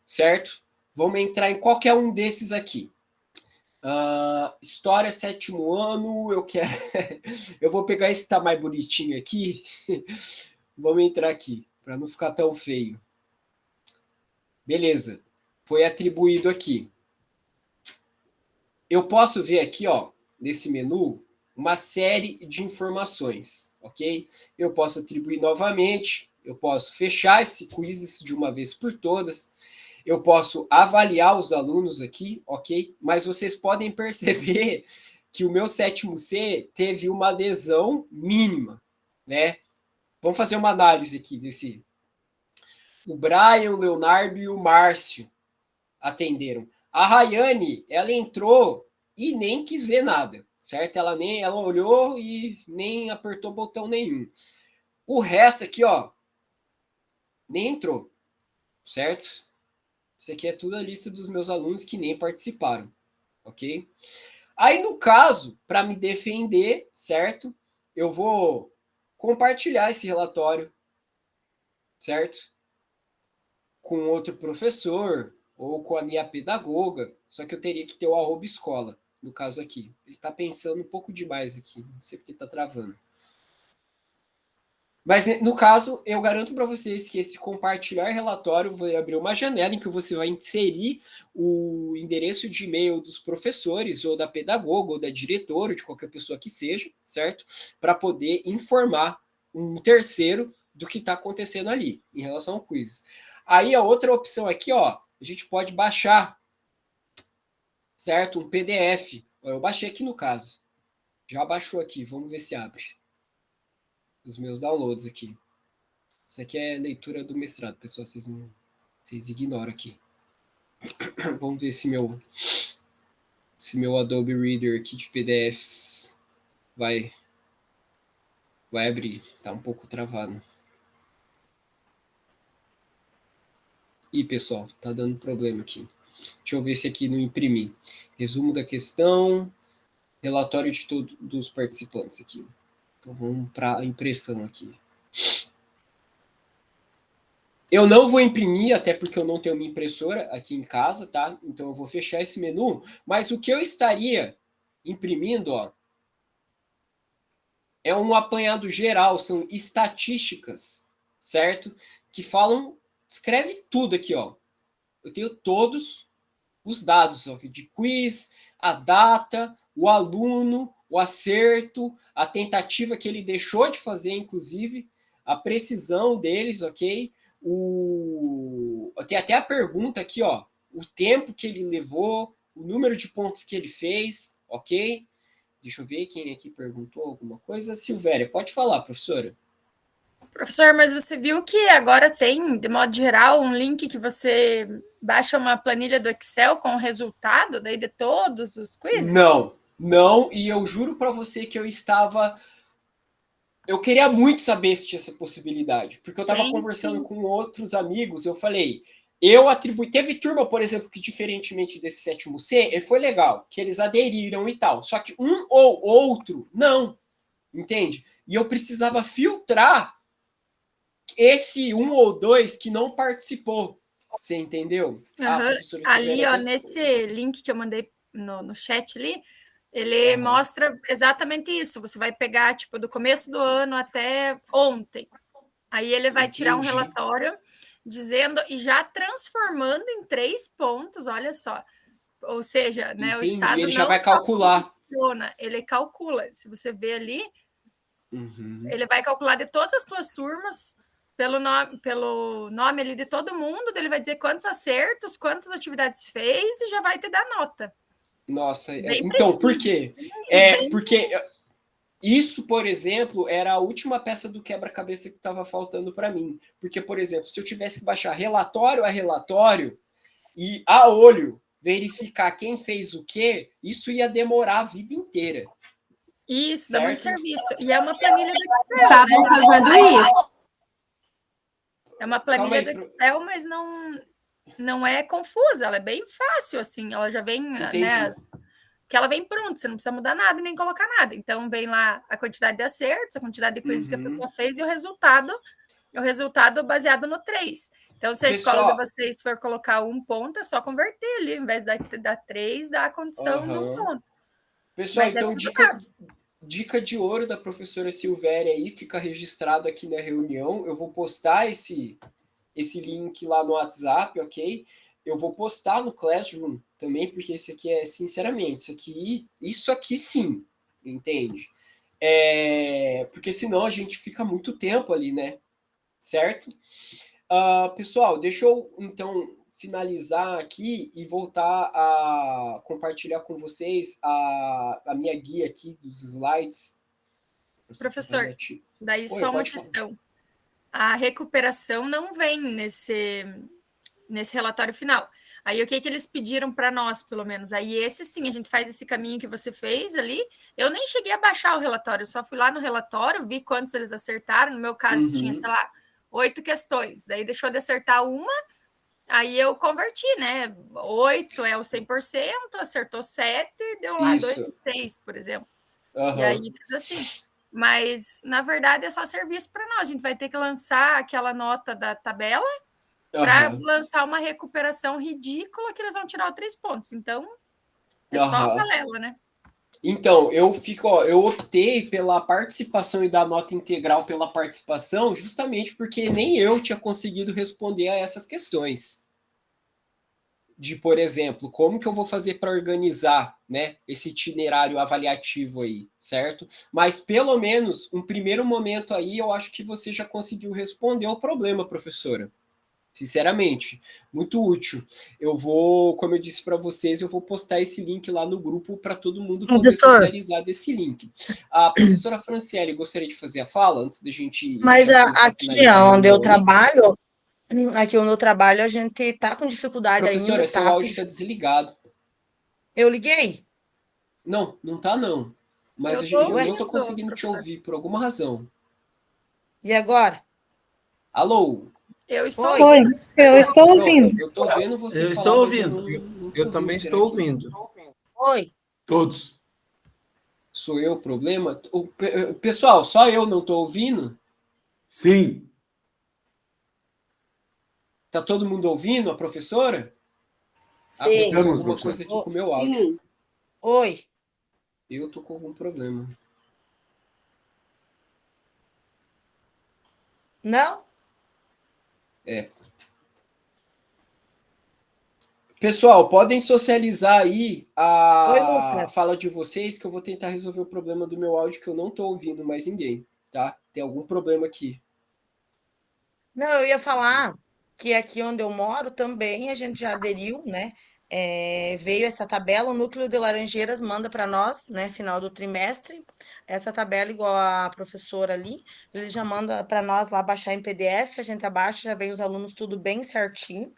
certo? Vamos entrar em qualquer um desses aqui. História 7º ano, eu vou pegar esse que tá mais bonitinho aqui. Vamos entrar aqui, para não ficar tão feio. Beleza, foi atribuído aqui. Eu posso ver aqui, ó, nesse menu, uma série de informações, ok? Eu posso atribuir novamente, eu posso fechar esse quiz de uma vez por todas, eu posso avaliar os alunos aqui, ok? Mas vocês podem perceber que o meu 7º C teve uma adesão mínima, né? Vamos fazer uma análise aqui desse. O Brian, o Leonardo e o Márcio atenderam. A Rayane, ela entrou e nem quis ver nada, certo? Ela olhou e nem apertou botão nenhum. O resto aqui, ó, nem entrou, certo? Isso aqui é tudo a lista dos meus alunos que nem participaram, ok? Aí, no caso, para me defender, certo? Eu vou compartilhar esse relatório, certo? Com outro professor ou com a minha pedagoga, só que eu teria que ter o @escola, no caso aqui. Ele está pensando um pouco demais aqui, não sei porque está travando. Mas, no caso, eu garanto para vocês que esse compartilhar relatório vai abrir uma janela em que você vai inserir o endereço de e-mail dos professores, ou da pedagoga, ou da diretora, ou de qualquer pessoa que seja, certo? Para poder informar um terceiro do que está acontecendo ali, em relação ao quiz. Aí, a outra opção aqui, ó, a gente pode baixar, certo? Um PDF. Eu baixei aqui no caso. Já baixou aqui, vamos ver se abre. Os meus downloads aqui. Isso aqui é leitura do mestrado, pessoal. Vocês ignoram aqui. Vamos ver se meu Adobe Reader aqui de PDFs vai abrir. Tá um pouco travado. Ih, pessoal, tá dando problema aqui. Deixa eu ver se aqui não imprimir. Resumo da questão. Relatório de todos os participantes aqui. Então vamos para a impressão aqui. Eu não vou imprimir, até porque eu não tenho minha impressora aqui em casa, tá? Então eu vou fechar esse menu. Mas o que eu estaria imprimindo, ó, é um apanhado geral, são estatísticas, certo? Que falam, escreve tudo aqui, ó. Eu tenho todos os dados, ó, de quiz, a data, o aluno, o acerto, a tentativa que ele deixou de fazer, inclusive, a precisão deles, ok? Tem até a pergunta aqui, ó, o tempo que ele levou, o número de pontos que ele fez, ok? Deixa eu ver quem aqui perguntou alguma coisa. Silvéria, pode falar, professora.
Professor, mas você viu que agora tem, de modo geral, um link que você baixa uma planilha do Excel com o resultado daí de todos os quizzes?
Não, e eu juro para você que eu queria muito saber se tinha essa possibilidade, porque eu estava conversando com outros amigos, eu falei, teve turma, por exemplo, que diferentemente desse 7º C, foi legal, que eles aderiram e tal, só que um ou outro, não, entende? E eu precisava filtrar esse 1 ou 2 que não participou, você entendeu?
Uhum. Ali, ó, nesse link que eu mandei no chat ali, ele mostra exatamente isso. Você vai pegar, tipo, do começo do ano até ontem. Aí ele vai tirar um relatório dizendo e já transformando em 3 pontos, olha só. Ou seja, né, o Estado
ele já vai calcular.
Funciona, ele calcula. Se você vê ali, ele vai calcular de todas as suas turmas, pelo nome ali de todo mundo, ele vai dizer quantos acertos, quantas atividades fez e já vai te dar nota.
Nossa, então, por quê? Porque Isso, por exemplo, era a última peça do quebra-cabeça que estava faltando para mim. Porque, por exemplo, se eu tivesse que baixar relatório a relatório e a olho verificar quem fez o quê, isso ia demorar a vida inteira.
Isso,
certo?
dá muito serviço. E é uma planilha do Excel.
Estavam fazendo isso.
É uma planilha do Excel, mas não é confusa, ela é bem fácil, assim, ela já vem, né, que ela vem pronta, você não precisa mudar nada nem colocar nada. Então, vem lá a quantidade de acertos, a quantidade de coisas que a pessoa fez e o resultado baseado no 3. Então, se a escola de vocês for colocar 1 ponto, é só converter ali, ao invés da 3, dá a condição de 1 ponto.
Pessoal, mas então, dica de ouro da professora Silvéria aí, fica registrado aqui na reunião. Eu vou postar esse link lá no WhatsApp, ok? Eu vou postar no Classroom também, porque isso aqui é, sinceramente, isso aqui sim, entende? Porque senão a gente fica muito tempo ali, né? Certo? Pessoal, deixa eu, então, finalizar aqui e voltar a compartilhar com vocês a minha guia aqui dos slides.
Professor, daí só uma questão. A recuperação não vem nesse relatório final. Aí, o que eles pediram para nós, pelo menos? Aí, esse sim, a gente faz esse caminho que você fez ali. Eu nem cheguei a baixar o relatório, só fui lá no relatório, vi quantos eles acertaram. No meu caso, tinha, sei lá, 8 questões. Daí, deixou de acertar uma, aí eu converti, né? 8 é o 100%, acertou 7, deu lá 2,6, por exemplo. E aí, fiz assim. Mas, na verdade, é só serviço para nós. A gente vai ter que lançar aquela nota da tabela para lançar uma recuperação ridícula que eles vão tirar 3 pontos. Então, é só balela, né?
Então, eu optei pela participação e da nota integral pela participação justamente porque nem eu tinha conseguido responder a essas questões. De, por exemplo, como que eu vou fazer para organizar, né, esse itinerário avaliativo aí, certo? Mas, pelo menos, um primeiro momento aí, eu acho que você já conseguiu responder ao problema, professora. Sinceramente, muito útil. Eu vou, como eu disse para vocês, eu vou postar esse link lá no grupo para todo mundo poder socializar desse link. A professora Franciele gostaria de fazer a fala antes da gente...
Mas aqui onde eu trabalho, a gente está com dificuldade
professora,
ainda.
Professora, seu áudio está desligado.
Eu liguei?
Não está não. Mas eu não estou conseguindo te ouvir por alguma razão.
E agora?
Alô?
Eu estou
ouvindo. Eu estou ouvindo.
Eu estou vendo você falar,
estou ouvindo. Eu também estou ouvindo.
Oi.
Todos.
Sou eu o problema? Pessoal, só eu não estou ouvindo?
Sim.
Tá todo mundo ouvindo a professora?
Sim.
Aconteceu alguma coisa aqui com o meu áudio.
Sim.
Oi.
Eu tô com algum problema.
Não?
Pessoal, podem socializar aí a fala de vocês que eu vou tentar resolver o problema do meu áudio que eu não tô ouvindo mais ninguém, tá? Tem algum problema aqui.
Não, eu ia falar que aqui onde eu moro também a gente já aderiu, né? Veio essa tabela, o Núcleo de Laranjeiras manda para nós, né, final do trimestre, essa tabela igual a professora ali, eles já mandam para nós lá baixar em PDF, a gente abaixa, já vem os alunos tudo bem certinho.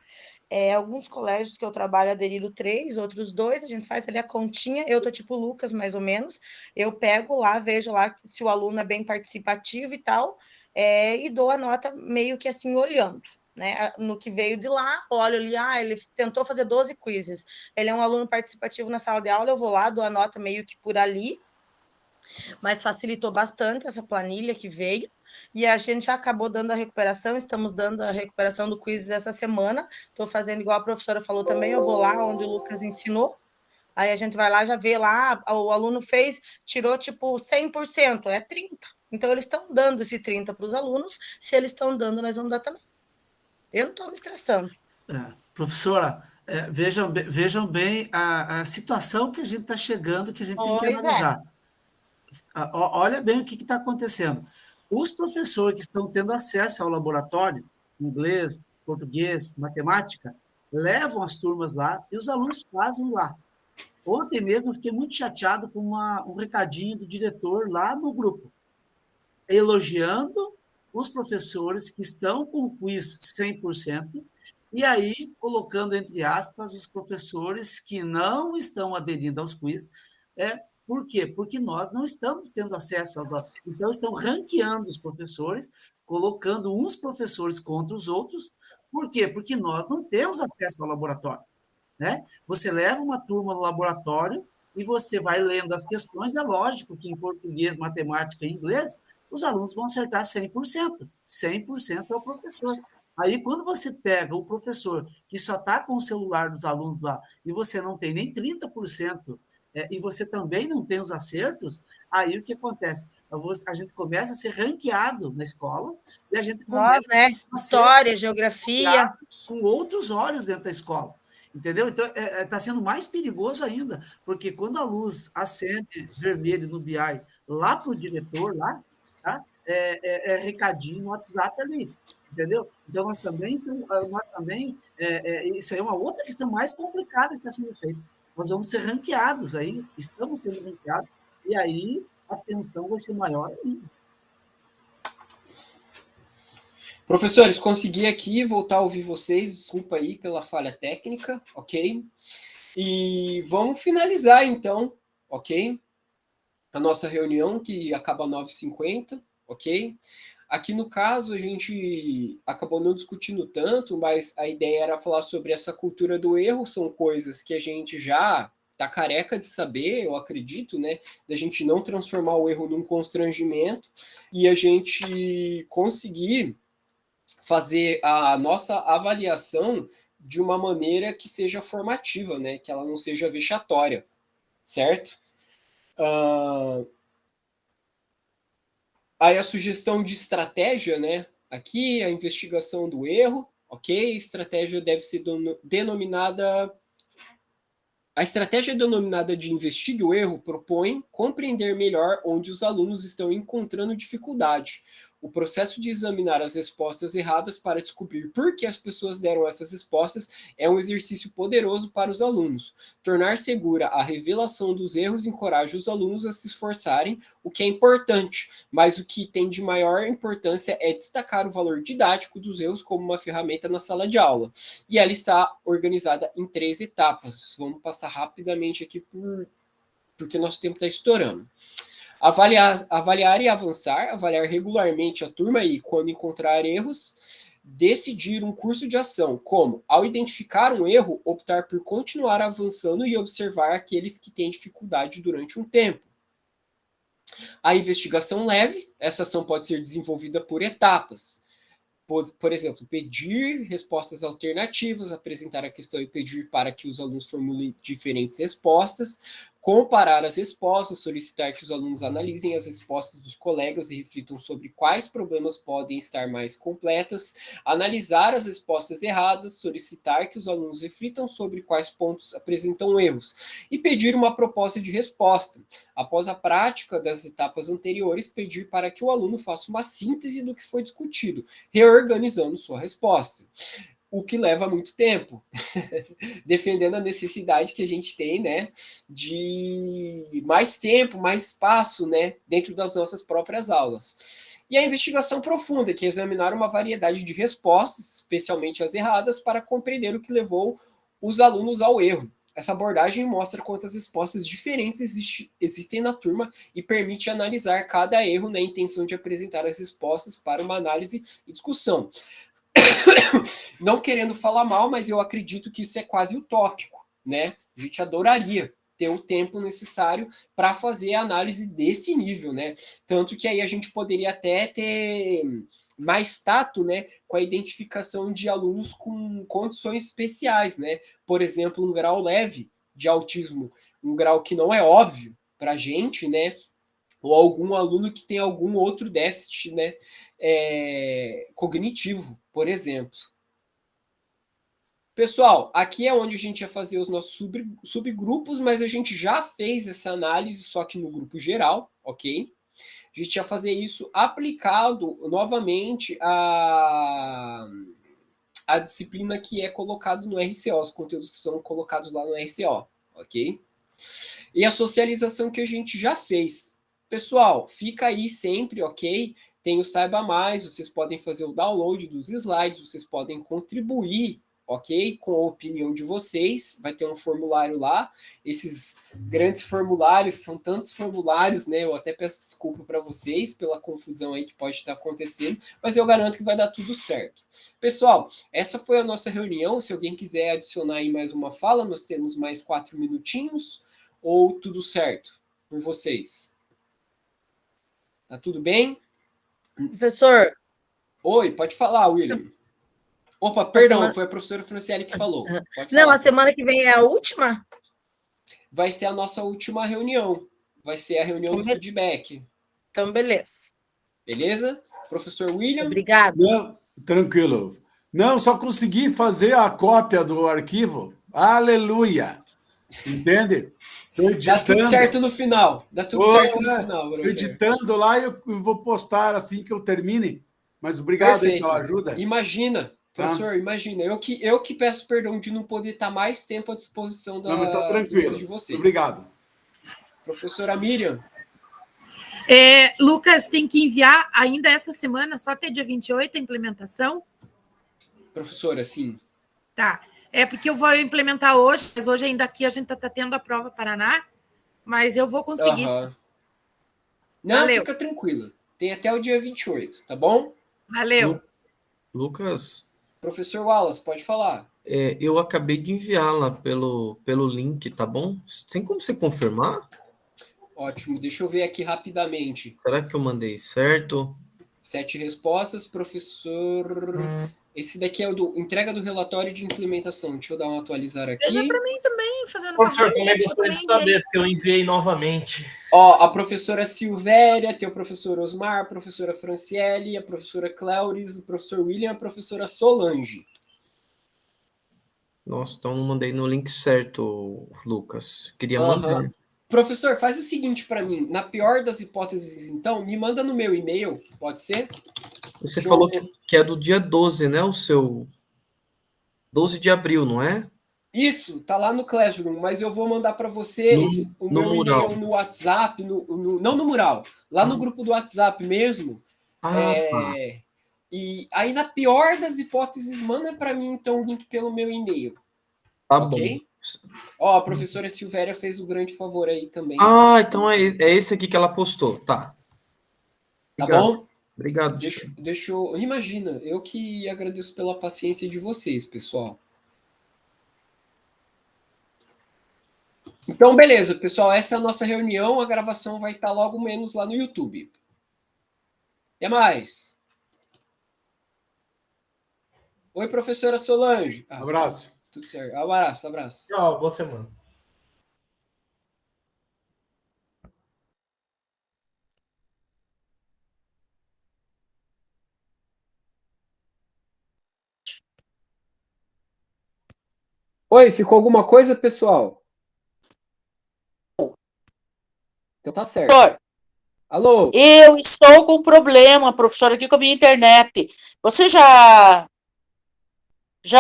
Alguns colégios que eu trabalho aderiram 3, outros 2, a gente faz ali a continha, eu tô tipo Lucas, mais ou menos, eu pego lá, vejo lá se o aluno é bem participativo e tal, e dou a nota meio que assim, olhando. Né, no que veio de lá, olho ali, ele tentou fazer 12 quizzes, ele é um aluno participativo na sala de aula, eu vou lá, dou a nota meio que por ali, mas facilitou bastante essa planilha que veio, e a gente já acabou dando a recuperação, estamos dando a recuperação do quizzes essa semana, estou fazendo igual a professora falou também, eu vou lá onde o Lucas ensinou, aí a gente vai lá, já vê lá, o aluno fez, tirou tipo 100%, é 30%, então eles estão dando esse 30% para os alunos, se eles estão dando, nós vamos dar também. Eu não estou me estressando.
Professora, vejam bem a situação que a gente está chegando, que a gente tem que analisar. Olha bem o que está acontecendo. Os professores que estão tendo acesso ao laboratório, inglês, português, matemática, levam as turmas lá e os alunos fazem lá. Ontem mesmo eu fiquei muito chateado com um recadinho do diretor lá no grupo, elogiando os professores que estão com o quiz 100%, e aí colocando, entre aspas, os professores que não estão aderindo aos quiz. Por quê? Porque nós não estamos tendo acesso aos... Então, estão ranqueando os professores, colocando uns professores contra os outros. Por quê? Porque nós não temos acesso ao laboratório. Né? Você leva uma turma no laboratório e você vai lendo as questões, é lógico que em português, matemática e inglês, os alunos vão acertar 100%. 100% é o professor. Aí, quando você pega o professor que só está com o celular dos alunos lá e você não tem nem 30%, e você também não tem os acertos, aí o que acontece? A gente começa a ser ranqueado na escola e a gente começa
né? História, geografia.
Com outros olhos dentro da escola. Entendeu? Então, está sendo mais perigoso ainda, porque quando a luz acende vermelho no BI lá para o diretor, lá, tá? Recadinho no WhatsApp ali, entendeu? Então, nós também isso aí é uma outra questão mais complicada que está sendo feita. Nós vamos ser ranqueados aí, estamos sendo ranqueados, e aí a tensão vai ser maior ainda.
Professores, consegui aqui voltar a ouvir vocês, desculpa aí pela falha técnica, ok? E vamos finalizar, então, ok? A nossa reunião, que acaba às 9h50, ok? Aqui, no caso, a gente acabou não discutindo tanto, mas a ideia era falar sobre essa cultura do erro, são coisas que a gente já tá careca de saber, eu acredito, né? Da gente não transformar o erro num constrangimento e a gente conseguir fazer a nossa avaliação de uma maneira que seja formativa, né? Que ela não seja vexatória, certo? Aí a sugestão de estratégia, né? Aqui, a investigação do erro, ok? Estratégia deve ser denominada... A estratégia denominada de investigue o erro propõe compreender melhor onde os alunos estão encontrando dificuldade. O processo de examinar as respostas erradas para descobrir por que as pessoas deram essas respostas é um exercício poderoso para os alunos. Tornar segura a revelação dos erros encoraja os alunos a se esforçarem, o que é importante, mas o que tem de maior importância é destacar o valor didático dos erros como uma ferramenta na sala de aula. E ela está organizada em 3 etapas. Vamos passar rapidamente aqui porque nosso tempo está estourando. Avaliar e avançar, avaliar regularmente a turma e, quando encontrar erros, decidir um curso de ação, como, ao identificar um erro, optar por continuar avançando e observar aqueles que têm dificuldade durante um tempo. A investigação leve, essa ação pode ser desenvolvida por etapas. Por exemplo, pedir respostas alternativas, apresentar a questão e pedir para que os alunos formulem diferentes respostas, comparar as respostas, solicitar que os alunos analisem as respostas dos colegas e reflitam sobre quais problemas podem estar mais completas, analisar as respostas erradas, solicitar que os alunos reflitam sobre quais pontos apresentam erros e pedir uma proposta de resposta. Após a prática das etapas anteriores, pedir para que o aluno faça uma síntese do que foi discutido, reorganizando sua resposta. O que leva muito tempo, defendendo a necessidade que a gente tem, né, de mais tempo, mais espaço, né, dentro das nossas próprias aulas. E a investigação profunda, que é examinar uma variedade de respostas, especialmente as erradas, para compreender o que levou os alunos ao erro. Essa abordagem mostra quantas respostas diferentes existem na turma e permite analisar cada erro na intenção de apresentar as respostas para uma análise e discussão. Não querendo falar mal, mas eu acredito que isso é quase utópico, né? A gente adoraria ter o tempo necessário para fazer a análise desse nível, né? Tanto que aí a gente poderia até ter mais tato, né, com a identificação de alunos com condições especiais, né? Por exemplo, um grau leve de autismo, um grau que não é óbvio para a gente, né? Ou algum aluno que tem algum outro déficit, né, cognitivo, por exemplo. Pessoal, aqui é onde a gente ia fazer os nossos subgrupos, mas a gente já fez essa análise, só que no grupo geral, ok? A gente ia fazer isso aplicado novamente à disciplina que é colocado no RCO, os conteúdos que são colocados lá no RCO, ok? E a socialização que a gente já fez. Pessoal, fica aí sempre, ok? Tem o Saiba Mais, vocês podem fazer o download dos slides, vocês podem contribuir, ok? Com a opinião de vocês, vai ter um formulário lá. Esses grandes formulários, são tantos formulários, né? Eu até peço desculpa para vocês pela confusão aí que pode estar acontecendo, mas eu garanto que vai dar tudo certo. Pessoal, essa foi a nossa reunião. Se alguém quiser adicionar aí mais uma fala, nós temos mais 4 minutinhos, ou tudo certo com vocês? Tá tudo bem?
Professor.
Oi, pode falar, William. Opa, perdão, foi a professora Franciele que falou.
Não, falar. A semana que vem é a última?
Vai ser a nossa última reunião. Vai ser a reunião do feedback.
Então, beleza.
Beleza? Professor William?
Obrigado.
Não, tranquilo. Não, só consegui fazer a cópia do arquivo. Aleluia! Entende?
Dá tudo certo no final. Dá tudo certo no final,
professor. Editando lá e eu vou postar assim que eu termine. Mas obrigado aí pela ajuda.
Imagina, professor, imagina. Eu que peço perdão de não poder estar mais tempo à disposição
de vocês. Obrigado.
Professora Miriam.
Lucas, tem que enviar ainda essa semana, só até dia 28, a implementação?
Professora, sim.
Tá. Porque eu vou implementar hoje, mas hoje ainda aqui a gente está tendo a prova Paraná, mas eu vou conseguir.
Não, valeu. Fica tranquila. Tem até o dia 28, tá bom?
Valeu.
Lucas.
Professor Wallace, pode falar.
Eu acabei de enviá-la pelo link, tá bom? Tem como você confirmar?
Ótimo, deixa eu ver aqui rapidamente.
Será que eu mandei certo?
7 respostas, professor... Esse daqui é o do entrega do relatório de implementação. Deixa eu dar um atualizar aqui.
Veja para mim também, fazendo
professor, também gostaria de saber, porque eu enviei novamente.
Ó, a professora Silvéria, tem o professor Osmar, a professora Franciele, a professora Cléuris, o professor William, a professora Solange.
Nossa, então não mandei no link certo, Lucas. Queria mandar.
Professor, faz o seguinte para mim. Na pior das hipóteses, então, me manda no meu e-mail, pode ser?
Você falou que é do dia 12, né? O seu... 12 de abril, não é?
Isso, tá lá no Classroom, mas eu vou mandar para vocês o meu e-mail no WhatsApp, não no mural, lá no grupo do WhatsApp mesmo. E aí, na pior das hipóteses, manda para mim, então, o link pelo meu e-mail.
Tá ok?
Bom. Ó, a professora Silvéria fez o grande favor aí também.
Então é esse aqui que ela postou, tá.
Tá bom?
Obrigado.
Deixa eu... Imagina, eu que agradeço pela paciência de vocês, pessoal. Então, beleza, pessoal. Essa é a nossa reunião. A gravação vai estar logo menos lá no YouTube. Até mais. Oi, professora Solange.
Abraço.
Tudo certo. Abraço.
Tchau, boa semana.
Oi, ficou alguma coisa, pessoal? Então tá certo.
Professor,
alô?
Eu estou com um problema, professor, aqui com a minha internet. Você já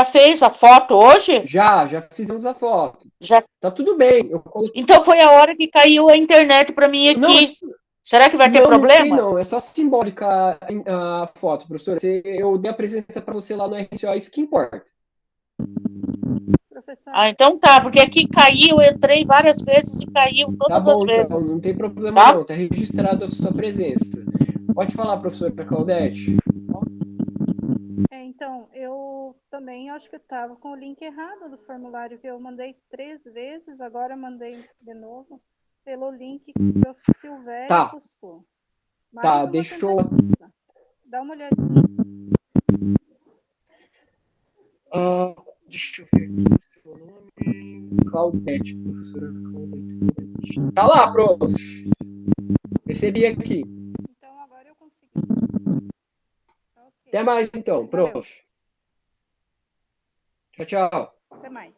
fez a foto hoje?
Já fizemos a foto.
Já.
Tá tudo bem.
Então foi a hora que caiu a internet para mim aqui. Será que vai ter problema?
Não, é só simbólica a foto, professor. Eu dei a presença para você lá no RCO, isso que importa.
Então tá, porque aqui caiu, eu entrei várias vezes e caiu todas as vezes.
Então, não tem problema não, tá registrado a sua presença. Pode falar, professora Claudete.
Então, eu também acho que eu estava com o link errado do formulário, que eu mandei 3 vezes, agora mandei de novo pelo link que o Silvério postou.
Tá, deixa eu...
Dá uma olhadinha.
Deixa eu ver aqui seu nome. Claudete, professora Claudete. Tá lá, prof. Recebi aqui.
Então, agora eu consegui.
Até mais, então, prof. Tchau.
Até mais.